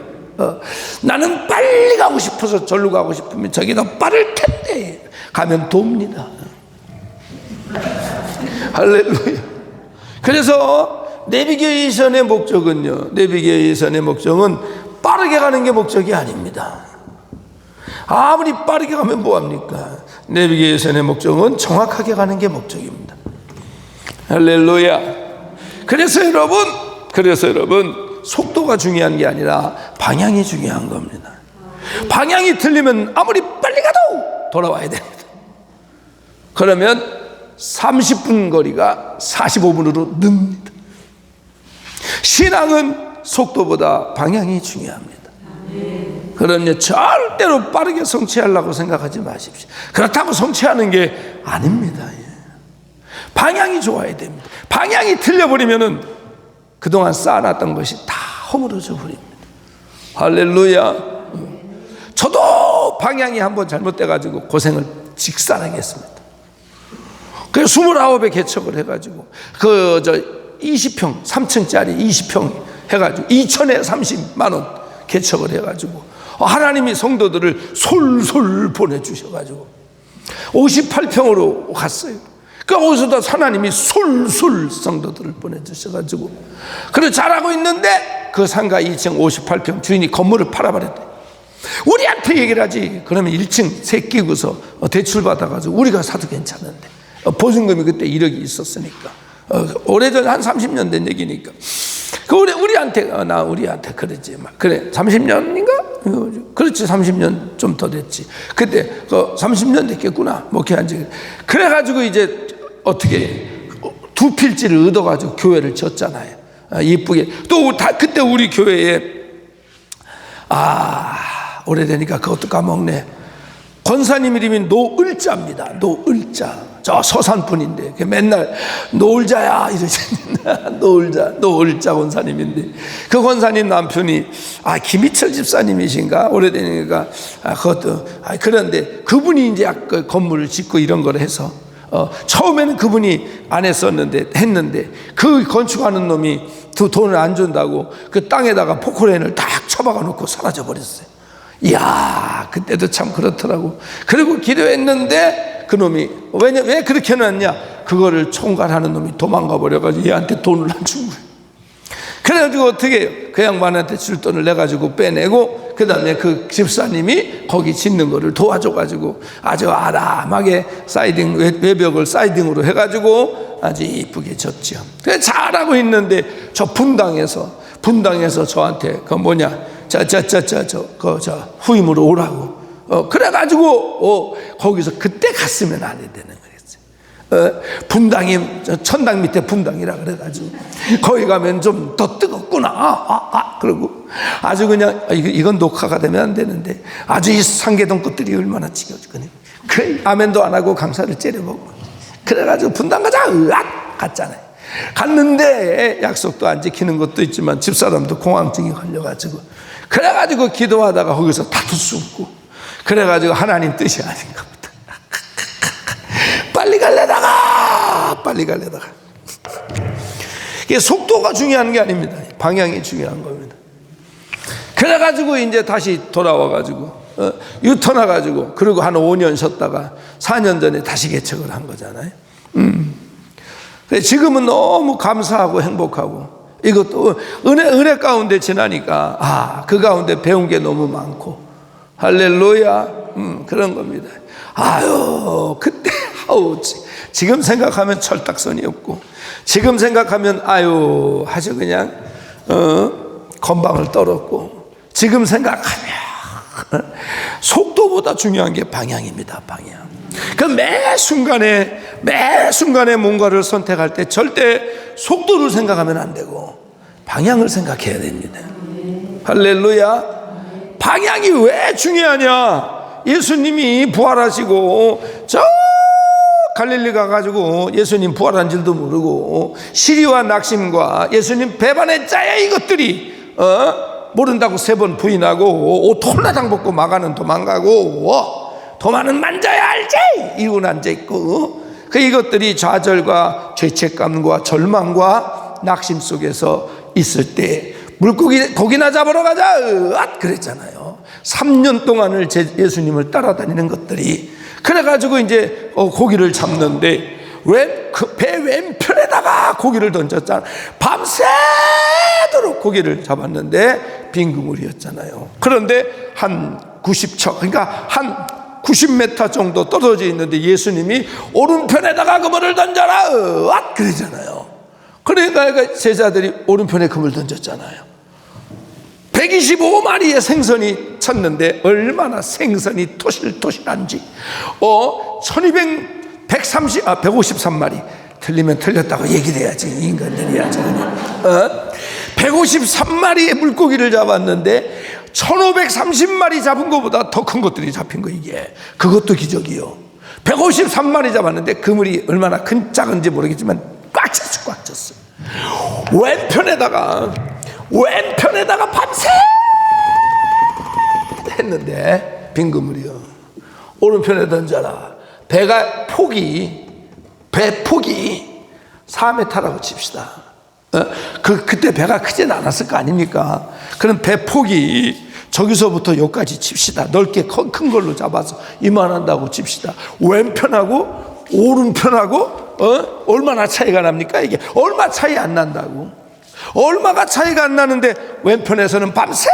나는 빨리 가고 싶어서 절로 가고 싶으면 저기 더 빠를 텐데 가면 돕니다. 할렐루야. 그래서 내비게이션의 목적은요, 내비게이션의 목적은 빠르게 가는 게 목적이 아닙니다. 아무리 빠르게 가면 뭐합니까? 내비게이션의 목적은 정확하게 가는 게 목적입니다. 할렐루야. 그래서 여러분 속도가 중요한 게 아니라 방향이 중요한 겁니다. 방향이 틀리면 아무리 빨리 가도 돌아와야 됩니다. 그러면 30분 거리가 45분으로 늡니다. 신앙은 속도보다 방향이 중요합니다. 그럼요, 절대로 빠르게 성취하려고 생각하지 마십시오. 그렇다고 성취하는 게 아닙니다. 방향이 좋아야 됩니다. 방향이 틀려버리면은 그동안 쌓아놨던 것이 다 허물어져 버립니다. 할렐루야. 저도 방향이 한번 잘못돼가지고 고생을 직사하게 했습니다. 그래서 29에 개척을 해가지고 20평 3층짜리 20평 해가지고 2천에 30만 원 개척을 해가지고 하나님이 성도들을 솔솔 보내주셔가지고 58평으로 갔어요. 그 어디서도 하나님이 솔솔 성도들을 보내주셔가지고 그래 잘하고 있는데 그 상가 2층 58평 주인이 건물을 팔아버렸대. 우리한테 얘기를 하지. 그러면 1층 세 끼고서 대출 받아가지고 우리가 사도 괜찮은데 보증금이 그때 1억이 있었으니까 오래전 한 30년 된 얘기니까 그 우리한테 그랬지. 그래 30년인가? 그렇지 30년 좀 더 됐지. 그때 30년 됐겠구나 목회한 지. 그래가지고 이제 어떻게 두 필지를 얻어가지고 교회를 졌잖아요. 이쁘게 또 그때 우리 교회에 오래되니까 그것도 까먹네. 권사님 이름이 노을자입니다. 노을자. 저 서산분인데 맨날 노을자야 이러시는 노을자 권사님인데 그 권사님 남편이 김희철 집사님이신가 오래되니까 그것도 그런데 그분이 이제 그 건물을 짓고 이런 걸 해서 처음에는 그분이 안 했는데 그 건축하는 놈이 돈을 안 준다고 그 땅에다가 포크레인을 딱 쳐박아 놓고 사라져 버렸어요. 이야, 그때도 참 그렇더라고. 그리고 기도했는데 그놈이 왜 그렇게 해놨냐? 그거를 총괄하는 놈이 도망가 버려가지고 얘한테 돈을 안 준 거예요. 그래가지고 어떻게 해요? 그 양반한테 줄 돈을 내가지고 빼내고 그 다음에 그 집사님이 거기 짓는 거를 도와줘가지고 아주 아람하게 사이딩 외벽을 사이딩으로 해가지고 아주 이쁘게 졌죠. 그래 잘하고 있는데 저 분당에서 저한테 그 뭐냐 후임으로 오라고. 그래가지고 거기서 그때 갔으면 안 해야 되는 거겠어요. 분당이 천당 밑에 분당이라 그래가지고 거기 가면 좀 더 뜨겁구나. 그러고 아주 그냥 이건 녹화가 되면 안 되는데 아주 이 상계동 것들이 얼마나 지겨지거든요. 그래 아멘도 안 하고 감사를 째려보고 그래가지고 분당 가자 갔잖아요. 갔는데 약속도 안 지키는 것도 있지만 집사람도 공황증이 걸려가지고 그래가지고 기도하다가 거기서 다툴 수 없고 그래가지고 하나님 뜻이 아닌가 보다. 빨리 갈래다가 이게 속도가 중요한 게 아닙니다. 방향이 중요한 겁니다. 그래가지고 이제 다시 돌아와가지고 유턴해가지고 그리고 한 5년 쉬었다가 4년 전에 다시 개척을 한 거잖아요. 지금은 너무 감사하고 행복하고 이것도 은혜 가운데 지나니까 그 가운데 배운 게 너무 많고 할렐루야. 그런 겁니다. 그때 지금 생각하면 철딱선이 없고 지금 생각하면 아주 그냥 건방을 떨었고 지금 생각하면 속도보다 중요한 게 방향입니다. 방향. 그 매 순간에 뭔가를 선택할 때 절대 속도를 생각하면 안 되고 방향을 생각해야 됩니다. 할렐루야. 방향이 왜 중요하냐? 예수님이 부활하시고 저 갈릴리 가가지고 예수님 부활한 줄도 모르고 시리와 낙심과 예수님 배반의 짜야 이것들이 모른다고 3번 부인하고 옷 홀라당 벗고 마가는 도망가고 도마는 만져야 알지 이러고 앉아있고, 이것들이 좌절과 죄책감과 절망과 낙심 속에서 있을 때 고기나 잡으러 가자 그랬잖아요. 3년 동안을 예수님을 따라다니는 것들이. 그래가지고 이제 고기를 잡는데 배 왼편에다가 고기를 던졌잖아. 밤새도록 고기를 잡았는데 빈 그물이었잖아요. 그런데 한 90척, 그러니까 한 90m 정도 떨어져 있는데 예수님이 오른편에다가 그물을 던져라 그러잖아요. 그러니까 제자들이 오른편에 그물 던졌잖아요. 125마리의 생선이 쳤는데 얼마나 생선이 토실토실한지. 153마리. 틀리면 틀렸다고 얘기를 해야지. 인간들이야. 153마리의 물고기를 잡았는데 1530마리 잡은 것보다 더 큰 것들이 잡힌 거, 이게. 그것도 기적이요. 153마리 잡았는데 그물이 얼마나 작은지 모르겠지만 꽉 찼어. 왼편에다가 밤새 했는데 빈 그물이요. 오른편에 던져라. 배 폭이 4m라고 칩시다. 그때 배가 크진 않았을 거 아닙니까? 그럼 배 폭이 저기서부터 여기까지 칩시다. 넓게 큰 걸로 잡아서 이만한다고 칩시다. 왼편하고 오른편하고 얼마나 차이가 납니까? 이게 얼마 차이 안 난다고. 얼마가 차이가 안 나는데 왼편에서는 밤새도록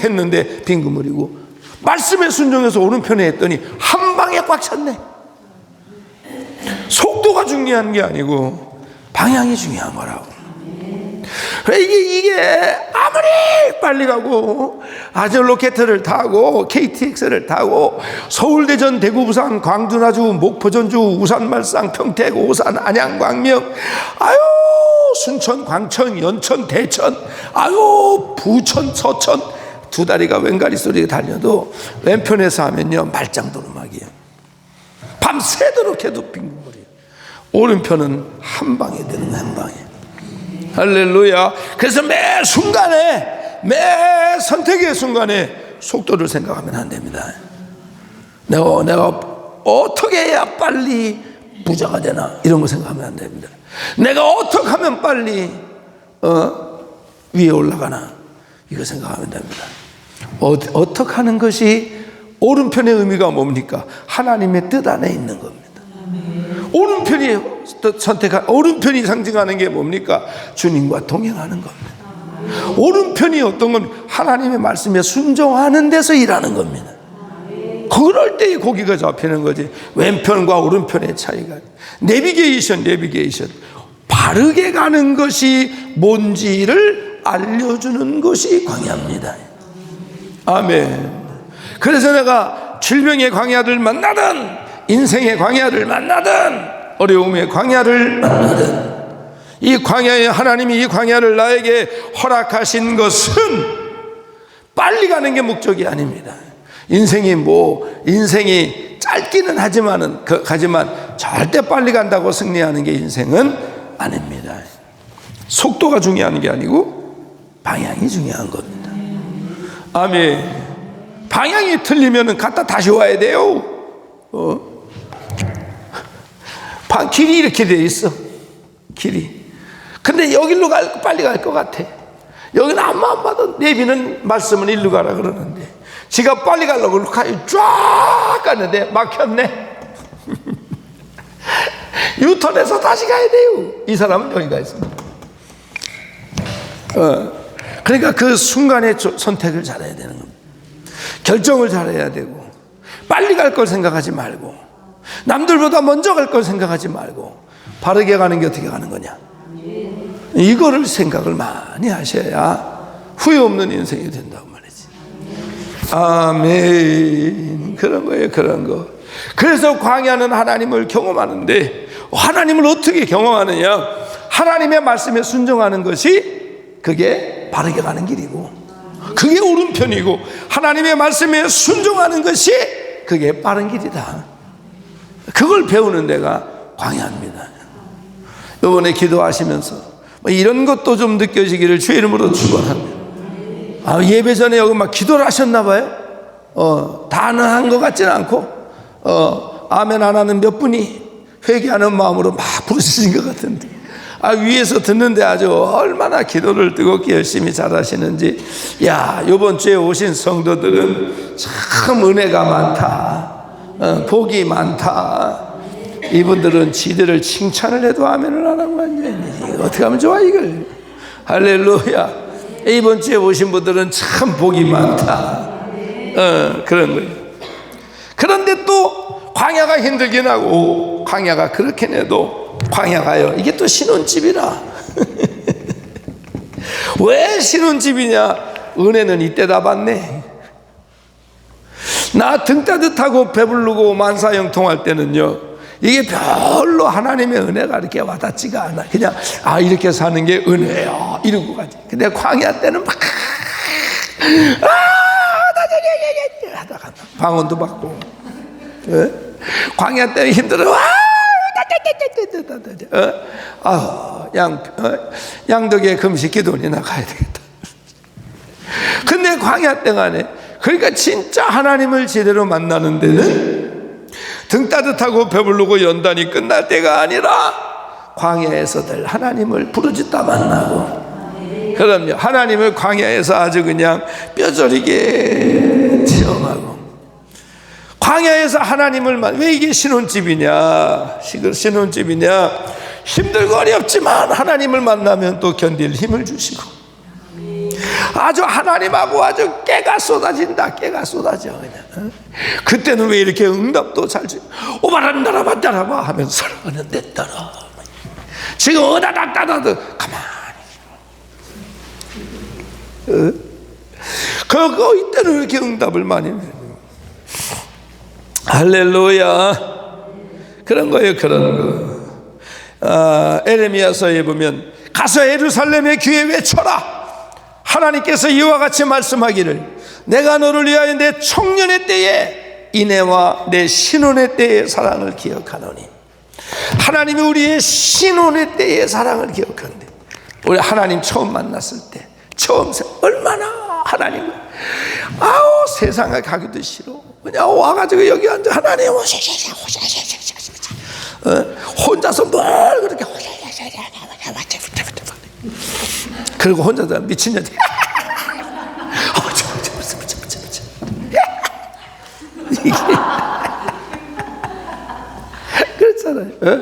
했는데 빈 그물이고, 말씀에 순종해서 오른편에 했더니 한 방에 꽉 찼네. 속도가 중요한 게 아니고 방향이 중요한 거라고. 이게 아무리 빨리 가고 아젤로켓을 타고 KTX를 타고 서울대전 대구부산 광주 나주 목포 전주 우산 말상 평택 오산 안양 광명 순천 광천 연천 대천 부천 서천 두 다리가 왼가리 소리가 달려도 왼편에서 하면요 말짱도루막이에요. 밤새도록 해도 빙글거려요. 오른편은 한 방에 되는 거예요. 한 방에. 할렐루야. 그래서 매 순간에, 매 선택의 순간에 속도를 생각하면 안 됩니다. 내가 어떻게 해야 빨리 부자가 되나 이런 거 생각하면 안 됩니다. 내가 어떻게 하면 빨리 위에 올라가나 이거 생각하면 됩니다. 어떻게 하는 것이 오른편의 의미가 뭡니까? 하나님의 뜻 안에 있는 겁니다. 오른편이 오른편이 상징하는 게 뭡니까? 주님과 동행하는 겁니다. 오른편이 어떤 겁니까? 하나님의 말씀에 순종하는 데서 일하는 겁니다. 그럴 때 고기가 잡히는 거지. 왼편과 오른편의 차이가. 내비게이션. 바르게 가는 것이 뭔지를 알려주는 것이 광야입니다. 아멘. 그래서 내가 질병의 광야를 만나든 인생의 광야를 만나든 어려움의 광야를 만나든 이 광야에 하나님이 이 광야를 나에게 허락하신 것은 빨리 가는 게 목적이 아닙니다. 인생이 짧기는 하지만 절대 빨리 간다고 승리하는 게 인생은 아닙니다. 속도가 중요한 게 아니고 방향이 중요한 겁니다. 아멘. 방향이 틀리면 갔다 다시 와야 돼요. 길이 이렇게 돼 있어. 길이. 근데 여기로 빨리 갈 것 같아. 여기는 아무만 봐도 내비는 말씀은 일로 가라 그러는데 지가 빨리 가려고 쫙 가는데 막혔네. 유턴해서 다시 가야 돼요. 이 사람은 여기가 있습니다. 그러니까 그 순간에 선택을 잘해야 되는 겁니다. 결정을 잘해야 되고 빨리 갈 걸 생각하지 말고 남들보다 먼저 갈 걸 생각하지 말고 바르게 가는 게 어떻게 가는 거냐, 이거를 생각을 많이 하셔야 후회 없는 인생이 된다고 말이지. 아멘. 그런 거예요. 그런 거. 그래서 광야는 하나님을 경험하는데 하나님을 어떻게 경험하느냐, 하나님의 말씀에 순종하는 것이 그게 바르게 가는 길이고 그게 오른편이고 하나님의 말씀에 순종하는 것이 그게 빠른 길이다. 그걸 배우는 데가 광야입니다. 이번에 기도하시면서 이런 것도 좀 느껴지기를 주의 이름으로 축원합니다. 예배 전에 여기 막 기도를 하셨나 봐요. 단언한 것 같지는 않고 아멘 안 하는 몇 분이 회개하는 마음으로 막 부르시는 것 같은데, 위에서 듣는데 아주 얼마나 기도를 뜨겁게 열심히 잘하시는지. 야, 이번 주에 오신 성도들은 참 은혜가 많다, 복이 많다. 이분들은 지들을 칭찬을 해도 아멘을 안 하고 앉아있네. 어떻게 하면 좋아 이걸. 할렐루야. 이번 주에 오신 분들은 참 복이 많다. 그런 거예요. 그런데 또 광야가 힘들긴 하고, 광야가 그렇게 해도 광야가요, 이게 또 신혼집이라. 왜 신혼집이냐? 은혜는 이때 다 받네. 나 등 따뜻하고 배부르고 만사형통할 때는요, 이게 별로 하나님의 은혜가 이렇게 와닿지가 않아. 그냥 이렇게 사는 게 은혜야 이러고 가지. 근데 광야 때는 막 하다가 방언도 받고, 광야 때는 힘들어. 양덕에 금식 기도원이나 가야 되겠다. 근데 광야 때간에, 그러니까 진짜 하나님을 제대로 만나는 데는 등 따뜻하고 배부르고 연단이 끝날 때가 아니라 광야에서들 하나님을 부르짖다 만나고. 그럼요, 하나님을 광야에서 아주 그냥 뼈저리게 체험하고, 광야에서 하나님을 왜 이게 신혼집이냐? 신혼집이냐? 힘들고 어렵지만 하나님을 만나면 또 견딜 힘을 주시고, 아주 하나님하고 아주 깨가 쏟아진다. 깨가 쏟아져 그냥. 그때는 왜 이렇게 응답도 잘 주? 오바란다라 반다라바 하면 사랑하는 내 딸아, 지금 어다닥 따다도 가만히. 그거 이때는 왜 이렇게 응답을 많이 해? 할렐루야. 그런 거예요, 그런 거. 에레미야서에 보면, 가서 예루살렘의 귀에 외쳐라. 하나님께서 이와 같이 말씀하기를, 내가 너를 위하여 내 청년의 때에 인애와 내 신혼의 때의 사랑을 기억하노니. 하나님이 우리의 신혼의 때의 사랑을 기억하는데, 우리 하나님 처음 만났을 때, 얼마나 하나님을, 세상에 가기도 싫어. 그냥 와가지고 여기 앉아 하나님 혼자서 뭘 그렇게, 그리고 혼자서 미친년이 그렇잖아요.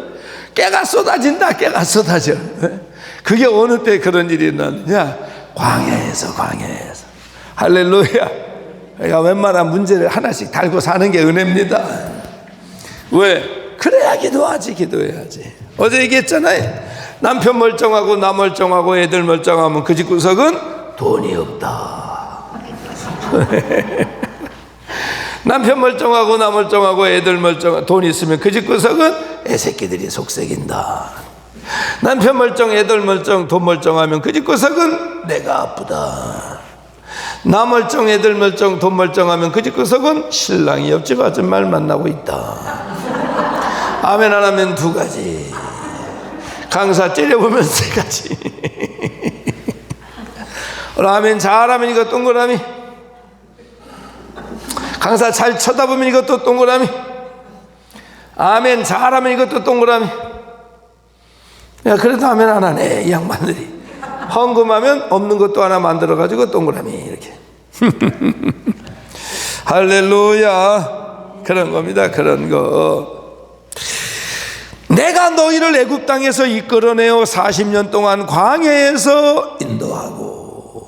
깨가 쏟아진다. 깨가 쏟아져. 그게 어느 때 그런 일이 있느냐? 광야에서. 할렐루야. 그러니까 웬만한 문제를 하나씩 달고 사는 게 은혜입니다. 왜? 그래야 기도해야지. 어제 얘기했잖아요. 남편 멀쩡하고 나 멀쩡하고 애들 멀쩡하면 그 집 구석은 돈이 없다. 남편 멀쩡하고 나 멀쩡하고 애들 멀쩡하고 돈 있으면 그 집 구석은 애새끼들이 속색인다. 남편 멀쩡 애들 멀쩡 돈 멀쩡하면 그 집 구석은 내가 아프다. 나 멀쩡 애들 멀쩡 돈 멀쩡하면 그 집 구석은 신랑이 옆집 아줌마를 만나고 있다. 아멘 안 하면 두 가지, 강사 째려보면 세 가지. 아멘 잘하면 이거 동그라미, 강사 잘 쳐다보면 이것도 동그라미, 아멘 잘하면 이것도 동그라미. 야, 그래도 아멘 안 하네 이 양반들이. 헌금하면 없는 것도 하나 만들어가지고 동그라미 이렇게. 할렐루야. 그런 겁니다. 그런 거. 내가 너희를 애굽 땅에서 이끌어내어 40년 동안 광야에서 인도하고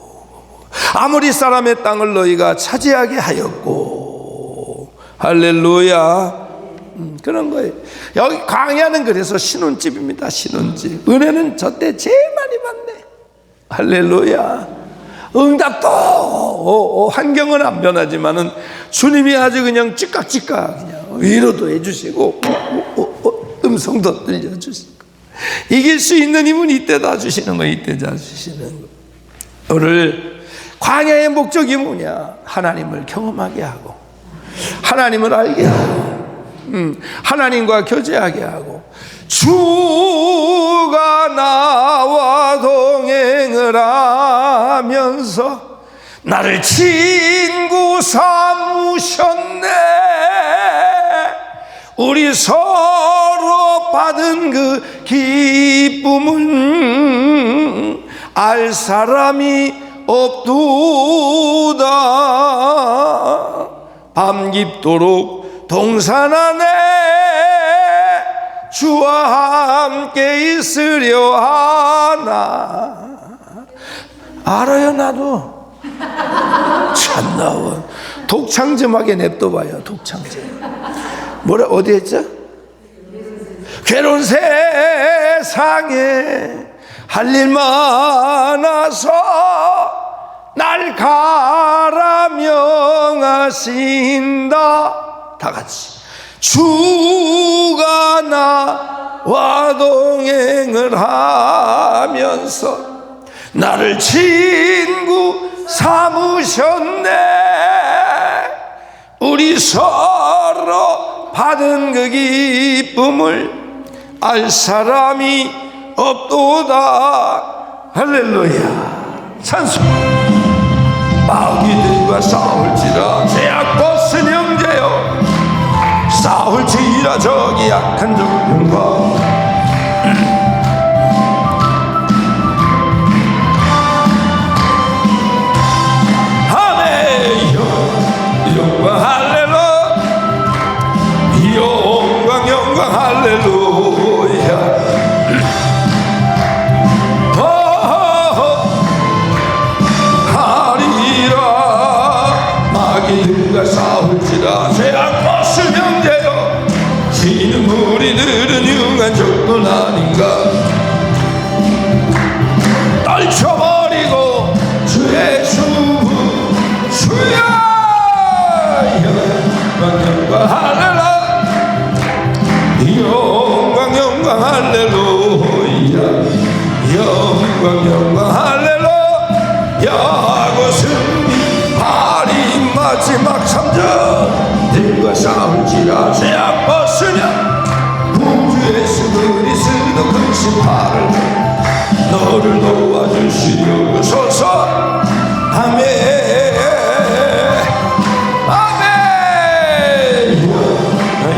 아모리 사람의 땅을 너희가 차지하게 하였고. 할렐루야. 그런 거예요. 여기 광야는 그래서 신혼집입니다. 신혼집. 은혜는 저때 제일 많이 받네. 할렐루야. 응답도 환경은 안 변하지만은 주님이 아주 그냥 찌깍찌깍 그냥 위로도 해주시고 음성도 들려주시고, 이길 수 있는 힘은 이때 다 주시는 거예요. 이때 다 주시는 거. 오늘 광야의 목적이 뭐냐? 하나님을 경험하게 하고, 하나님을 알게 하고, 하나님과 교제하게 하고, 주가 나와 동행을 하면서 나를 친구 삼으셨네. 우리 서로 받은 그 기쁨은 알 사람이 없도다. 밤 깊도록 동산 안에 주와 함께 있으려 하나. 알아요. 나도 참나원 독창점하게 냅둬봐요. 독창점 뭐라 어디 했죠? 괴로운 세상에 할 일 많아서 날 가라 명하신다. 다 같이 주가 나와 동행을 하면서 나를 친구 삼으셨네. 우리 서로 받은 그 기쁨을 알 사람이 없도다. 할렐루야. 찬송. 마귀들과 싸울지라 제약 벗은 형제여, 싸울지라 저기 약한 적군과 싸울지라 죄악 벗은 형제여, 지는 우리들은 흉한 적도 아닌가. 떨쳐버리고 주의 주부 주여 영광 할렐루야. 영광 할렐루야. 영광 할렐루야. 그것은 마지막 참전 들과 싸울지라 죄악 벗으냐. 우주에서 그리스도 큰 심판을 너를 도와주시옵소서. 아멘 아멘.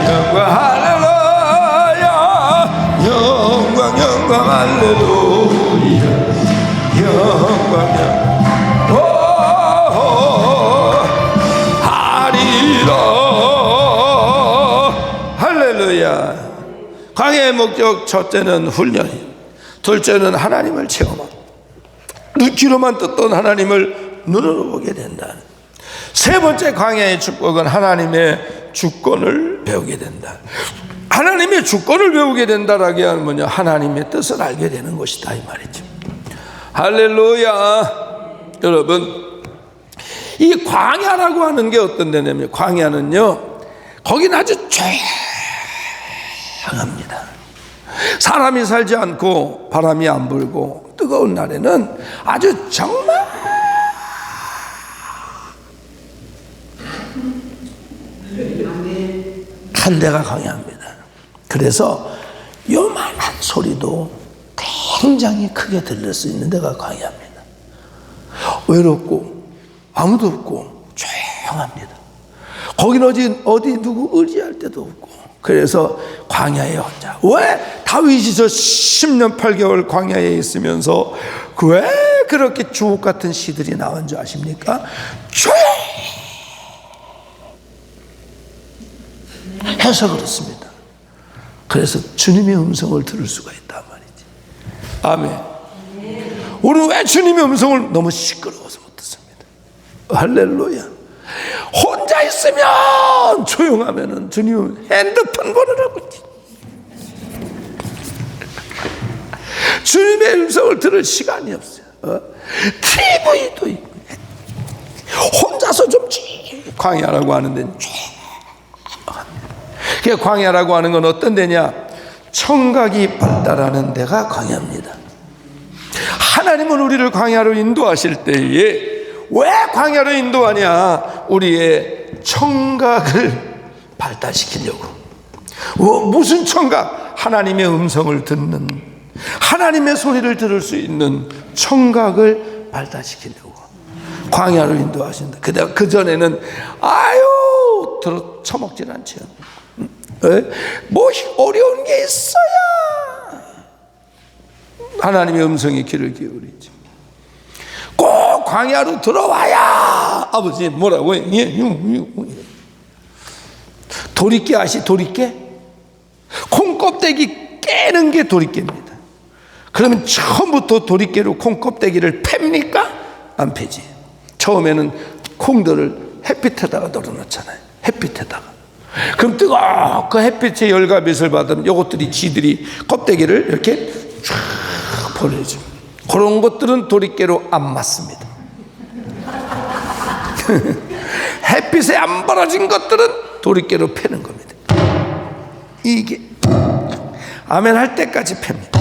영광 할렐루야. 영광 할렐루야. 영광 할렐루야. 광야의 목적, 첫째는 훈련이, 둘째는 하나님을 체험하고, 귀로만 듣던 하나님을 눈으로 보게 된다. 세 번째 광야의 축복은 하나님의 주권을 배우게 된다. 하나님의 주권을 배우게 된다라고 하면 뭐냐? 하나님의 뜻을 알게 되는 것이다 이 말이죠. 할렐루야. 여러분, 이 광야라고 하는 게 어떤 데냐면, 광야는요 거기는 아주 조용합니다. 사람이 살지 않고 바람이 안 불고 뜨거운 날에는 아주 정말 한 데가 광야입니다. 그래서 요만한 소리도 굉장히 크게 들릴 수 있는 데가 광야입니다. 외롭고 아무도 없고 조용합니다. 거긴 어디 누구 의지할 데도 없고. 그래서 광야에 혼자. 왜 다윗이 저 10년 8개월 광야에 있으면서 왜 그렇게 주옥 같은 시들이 나온 줄 아십니까? 해서 그렇습니다. 그래서 주님의 음성을 들을 수가 있단 말이지. 아멘. 우리는 왜 주님의 음성을 너무 시끄러워서 못 듣습니다. 할렐루야. 혼자 있으면 조용하면은 주님은 핸드폰 보느라고 주님의 음성을 들을 시간이 없어요. TV도 있고. 혼자서 좀 광야라고 하는 데는 그 광야라고 하는 건 어떤 데냐? 청각이 발달하는 데가 광야입니다. 하나님은 우리를 광야로 인도하실 때에 왜 광야로 인도하냐? 우리의 청각을 발달시키려고. 무슨 청각? 하나님의 음성을 듣는, 하나님의 소리를 들을 수 있는 청각을 발달시키려고. 광야로 인도하신다. 그 전에는 아유 들어 처먹질 않죠. 뭐 어려운 게 있어야 하나님의 음성에 귀를 기울이지. 꼭 광야로 들어와야 아버지 뭐라고 해? 도리깨 아시? 도리깨? 콩껍데기 깨는 게 도리깨입니다. 그러면 처음부터 도리깨로 콩껍데기를 팹니까? 안 패지. 처음에는 콩들을 햇빛에다가 널어놓잖아요. 햇빛에다가. 그럼 뜨겁고 햇빛의 열과 빛을 받으면 요것들이 지들이 껍데기를 이렇게 쫙 버려줘. 그런 것들은 도리깨로 안 맞습니다. 햇빛에 안 벌어진 것들은 도리깨로 패는 겁니다. 이게 아멘 할 때까지 팹니다.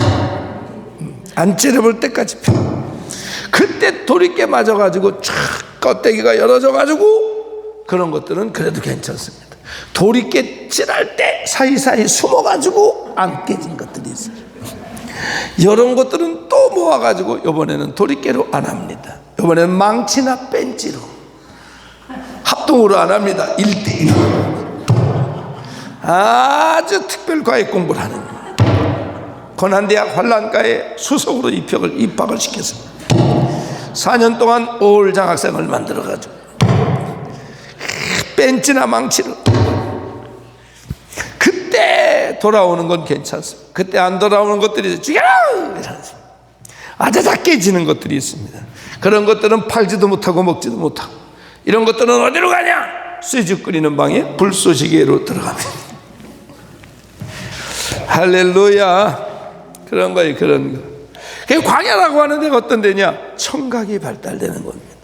안 찌려볼 때까지 펴. 그때 도리깨 맞아가지고 쫙 껍데기가 열어져 가지고 그런 것들은 그래도 괜찮습니다. 도리깨 찌랄 때 사이사이 숨어가지고 안 깨진 것들이 있어요. 이런 것들은 또 모아가지고 이번에는 도리깨로 안 합니다. 이번에는 망치나 벤치로 합동으로 안 합니다. 1대1 아주 특별 과외 공부를 하는 거예요. 고난대학 환란과에 수석으로 입학을 시켰습니다. 4년 동안 5월 장학생을 만들어가지고 벤치나 망치로 그때 돌아오는 건 괜찮습니다. 그때 안 돌아오는 것들이 죽여라! 아자작 깨지는 것들이 있습니다. 그런 것들은 팔지도 못하고 먹지도 못하고 이런 것들은 어디로 가냐? 쇠죽 끓이는 방에 불쏘시개로 들어갑니다. 할렐루야. 그런 거예요. 그런 거. 그 광야라고 하는 데가 어떤 데냐? 청각이 발달되는 겁니다.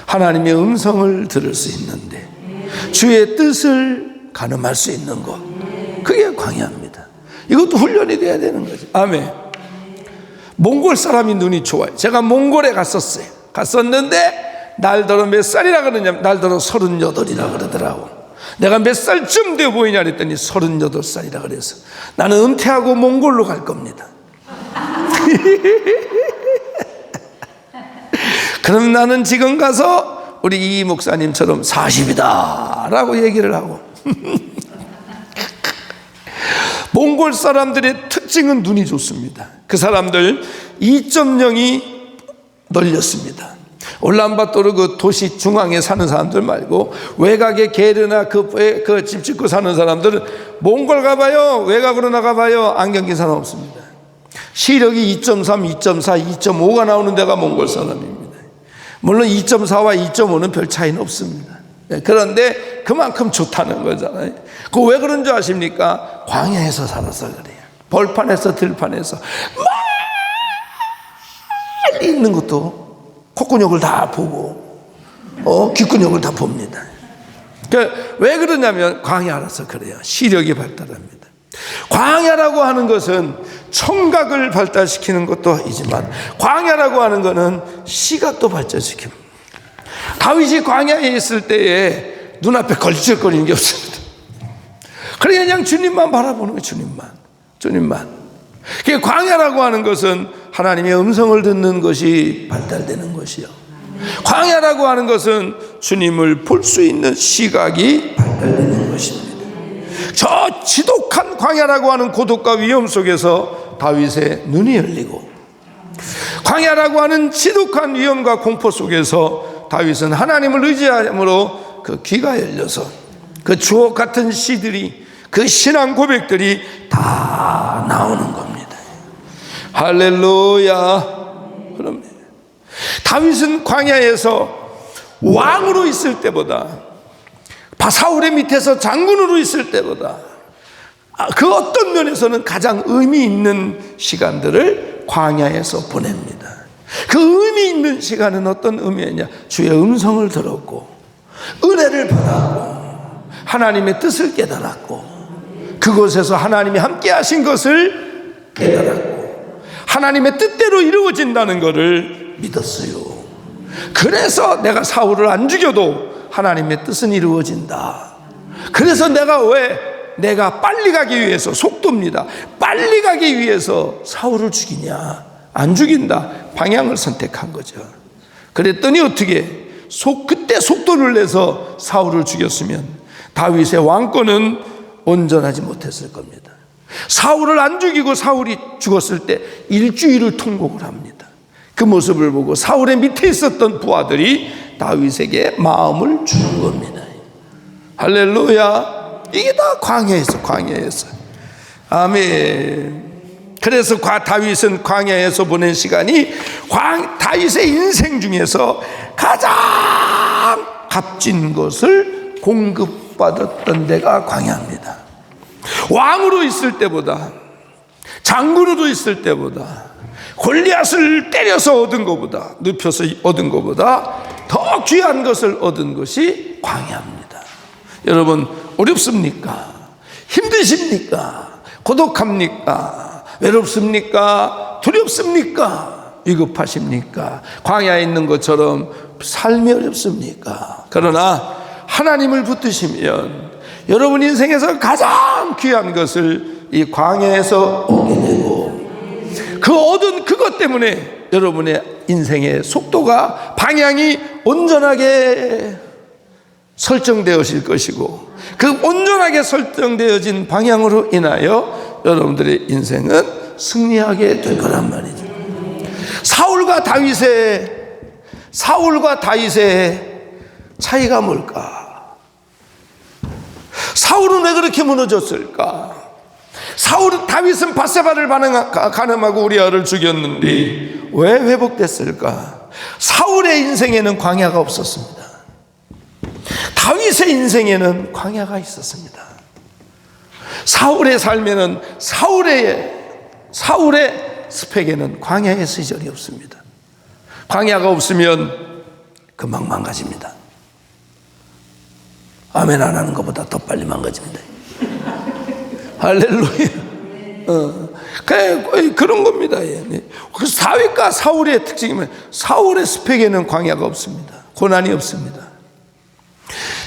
하나님의 음성을 들을 수 있는데 주의 뜻을 가늠할 수 있는 것, 그게 광야입니다. 이것도 훈련이 돼야 되는 거죠. 아멘. 몽골 사람이 눈이 좋아요. 제가 몽골에 갔었어요. 갔었는데 날더러 몇 살이라 그러냐면 날더러 38이라 그러더라고. 내가 몇 살쯤 되어 보이냐 그랬더니 38살이라 그래서 나는 은퇴하고 몽골로 갈 겁니다. 그럼 나는 지금 가서 우리 이 목사님처럼 40이다 라고 얘기를 하고 몽골 사람들의 특징은 눈이 좋습니다. 그 사람들 2.0이 널렸습니다. 울란바토르 그 도시 중앙에 사는 사람들 말고 외곽의 게르나 그 집 짓고 사는 사람들은 몽골 가봐요, 외곽으로 나가봐요, 안경 낀 사람 없습니다. 시력이 2.3, 2.4, 2.5가 나오는 데가 몽골 사람입니다. 물론 2.4와 2.5는 별 차이는 없습니다. 그런데 그만큼 좋다는 거잖아요. 그 왜 그런 줄 아십니까? 광야에서 살아서 그래요. 벌판에서 들판에서 멀리 있는 것도 콧구녕을 다 보고 귓구녕을 다 봅니다. 왜 그러냐면 광야라서 그래요. 시력이 발달합니다. 광야라고 하는 것은 청각을 발달시키는 것도 이지만 광야라고 하는 것은 시각도 발달시킵니다. 다윗이 광야에 있을 때에 눈앞에 걸쭉거리는 게 없습니다. 그냥 주님만 바라보는 거예요. 주님만. 광야라고 하는 것은 하나님의 음성을 듣는 것이 발달되는 것이요. 광야라고 하는 것은 주님을 볼 수 있는 시각이 발달되는 것입니다. 저 지독한 광야라고 하는 고독과 위험 속에서 다윗의 눈이 열리고, 광야라고 하는 지독한 위험과 공포 속에서 다윗은 하나님을 의지함으로 그 귀가 열려서 그 주옥 같은 시들이, 그 신앙 고백들이 다 나오는 겁니다. 할렐루야. 그럼 다윗은 광야에서 왕으로 있을 때보다, 사울의 밑에서 장군으로 있을 때보다 그 어떤 면에서는 가장 의미 있는 시간들을 광야에서 보냅니다. 그 의미 있는 시간은 어떤 의미였냐? 주의 음성을 들었고, 은혜를 받았고, 하나님의 뜻을 깨달았고, 그곳에서 하나님이 함께 하신 것을 깨달았고, 하나님의 뜻대로 이루어진다는 것을 믿었어요. 그래서 내가 사울을 안 죽여도 하나님의 뜻은 이루어진다. 그래서 내가 빨리 가기 위해서, 속도입니다, 빨리 가기 위해서 사울을 죽이냐? 안 죽인다. 방향을 선택한 거죠. 그랬더니 어떻게 그때 속도를 내서 사울을 죽였으면 다윗의 왕권은 온전하지 못했을 겁니다. 사울을 안 죽이고 사울이 죽었을 때 일주일을 통곡을 합니다. 그 모습을 보고 사울의 밑에 있었던 부하들이 다윗에게 마음을 주는 겁니다. 할렐루야. 이게 다 광야에서. 아멘. 그래서 다윗은 광야에서 보낸 시간이 다윗의 인생 중에서 가장 값진 것을 공급받았던 데가 광야입니다. 왕으로 있을 때보다, 장군으로 있을 때보다, 골리앗을 때려서 얻은 것보다, 눕혀서 얻은 것보다 더 귀한 것을 얻은 것이 광야입니다. 여러분, 어렵습니까? 힘드십니까? 고독합니까? 외롭습니까? 두렵습니까? 위급하십니까? 광야에 있는 것처럼 삶이 어렵습니까? 그러나 하나님을 붙드시면 여러분 인생에서 가장 귀한 것을 이 광야에서 얻게 되고, 그 얻은 그것 때문에 여러분의 인생의 속도가, 방향이 온전하게 설정되어질 것이고, 그 온전하게 설정되어진 방향으로 인하여 여러분들의 인생은 승리하게 될 거란 말이죠. 사울과 다윗의 차이가 뭘까? 사울은 왜 그렇게 무너졌을까? 다윗은 밧세바를 간음하고 우리아를 죽였는데 왜 회복됐을까? 사울의 인생에는 광야가 없었습니다. 다윗의 인생에는 광야가 있었습니다. 사울의 삶에는, 사울의 스펙에는 광야의 시절이 없습니다. 광야가 없으면 금방 망가집니다. 아멘 안 하는 것보다 더 빨리 망가집니다. 할렐루야. 그런 겁니다. 그래서 다윗과 사울의 특징이면 사울의 스펙에는 광야가 없습니다. 고난이 없습니다.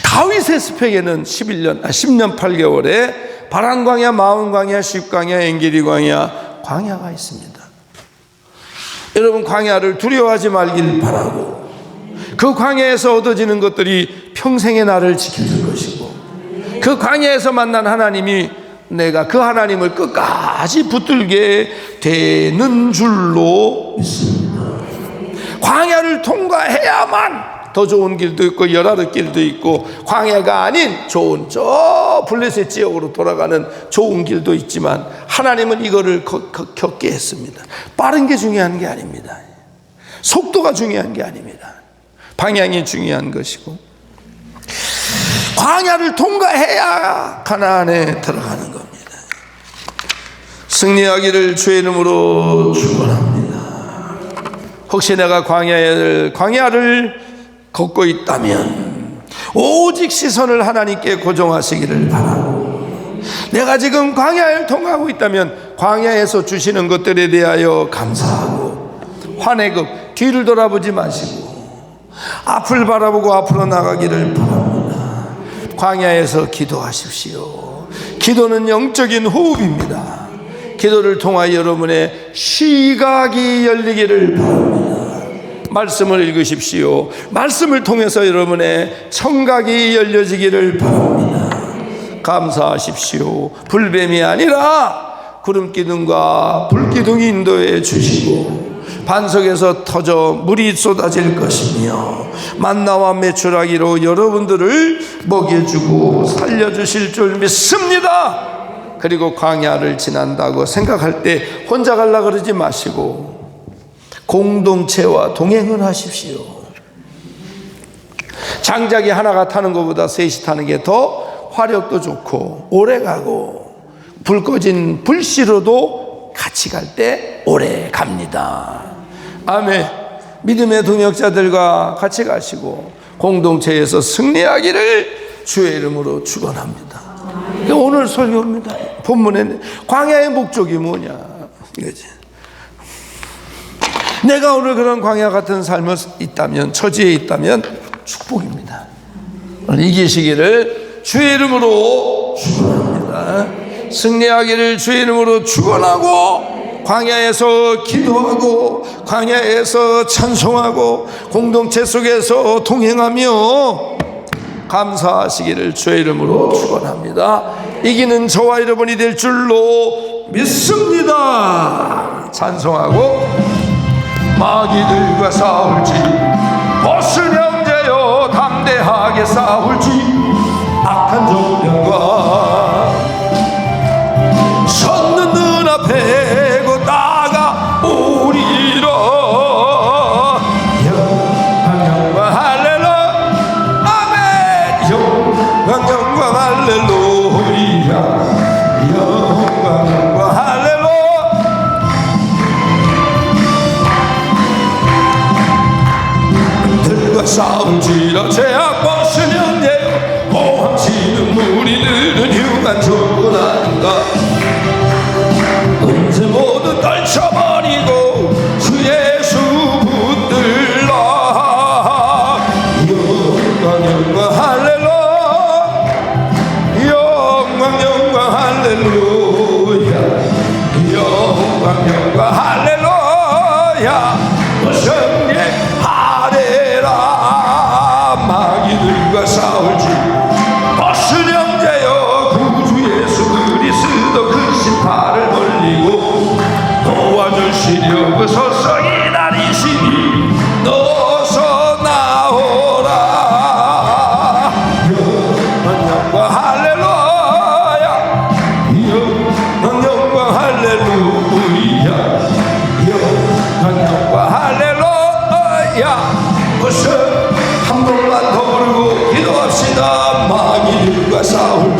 다윗의 스펙에는 10년 8개월에 바란 광야, 마온 광야, 십 광야, 엔게디 광야가 있습니다. 여러분, 광야를 두려워하지 말길 바라고, 그 광야에서 얻어지는 것들이 평생의 나를 지켜줄 것이고, 그 광야에서 만난 하나님이 내가 그 하나님을 끝까지 붙들게 되는 줄로 믿습니다. 광야를 통과해야만 더 좋은 길도 있고 열아릇 길도 있고, 광야가 아닌 좋은 저 블레셋 지역으로 돌아가는 좋은 길도 있지만 하나님은 이거를 겪게 했습니다. 빠른 게 중요한 게 아닙니다. 속도가 중요한 게 아닙니다. 방향이 중요한 것이고, 광야를 통과해야 가나안에 들어가는 겁니다. 승리하기를 주의 이름으로 축원합니다. 혹시 내가 광야를 걷고 있다면 오직 시선을 하나님께 고정하시기를 바라고, 내가 지금 광야를 통과하고 있다면 광야에서 주시는 것들에 대하여 감사하고, 환혜급 뒤를 돌아보지 마시고 앞을 바라보고 앞으로 나가기를 바랍니다. 광야에서 기도하십시오. 기도는 영적인 호흡입니다. 기도를 통하여 여러분의 시각이 열리기를 바랍니다. 말씀을 읽으십시오. 말씀을 통해서 여러분의 청각이 열려지기를 바랍니다. 감사하십시오. 불뱀이 아니라 구름기둥과 불기둥이 인도해 주시고, 반석에서 터져 물이 쏟아질 것이며 만나와 메추라기로 여러분들을 먹여주고 살려주실 줄 믿습니다. 그리고 광야를 지난다고 생각할 때 혼자 가려고 그러지 마시고 공동체와 동행을 하십시오. 장작이 하나가 타는 것보다 셋이 타는 게 더 화력도 좋고 오래 가고, 불 꺼진 불씨로도 같이 갈 때 오래 갑니다. 아멘. 믿음의 동역자들과 같이 가시고 공동체에서 승리하기를 주의 이름으로 축원합니다. 오늘 설교입니다. 본문에 광야의 목적이 뭐냐 이거지. 내가 오늘 그런 광야 같은 삶을 있다면, 처지에 있다면 축복입니다. 이기시기를 주의 이름으로 축원합니다. 승리하기를 주의 이름으로 축원하고 광야에서 기도하고 광야에서 찬송하고 공동체 속에서 동행하며 감사하시기를 주의 이름으로 축원합니다. 이기는 저와 여러분이 될 줄로 믿습니다. 찬송하고 마귀들과 싸울지 벗은 형제여 담대하게 싸울지 악한 종들과 섰는 눈앞에 곧 나가오리라. 영광 할렐루야 아멘. 영광 할렐루야 영광 할렐루야. 들과 싸울지라 제약 벗은 형제여 모함치는 무리들은 흉한 조건 아닌가. 은세 모두 떨쳐버리고 주 예수 붙들라. 영광 할렐루야 영광 할렐루야 영광 할렐루야 승리하리라. 마귀들과 싸울지 벗은 형제여 구주 예수 그리스도 그 심판을 돌리고 도와주시려 그 소성이 나리시니 너서 나오라. 영광 할렐루야 영광 할렐루야 영광 할렐루야. 무슨 한 번만 더 부르고 기도합시다. 마귀들과 싸울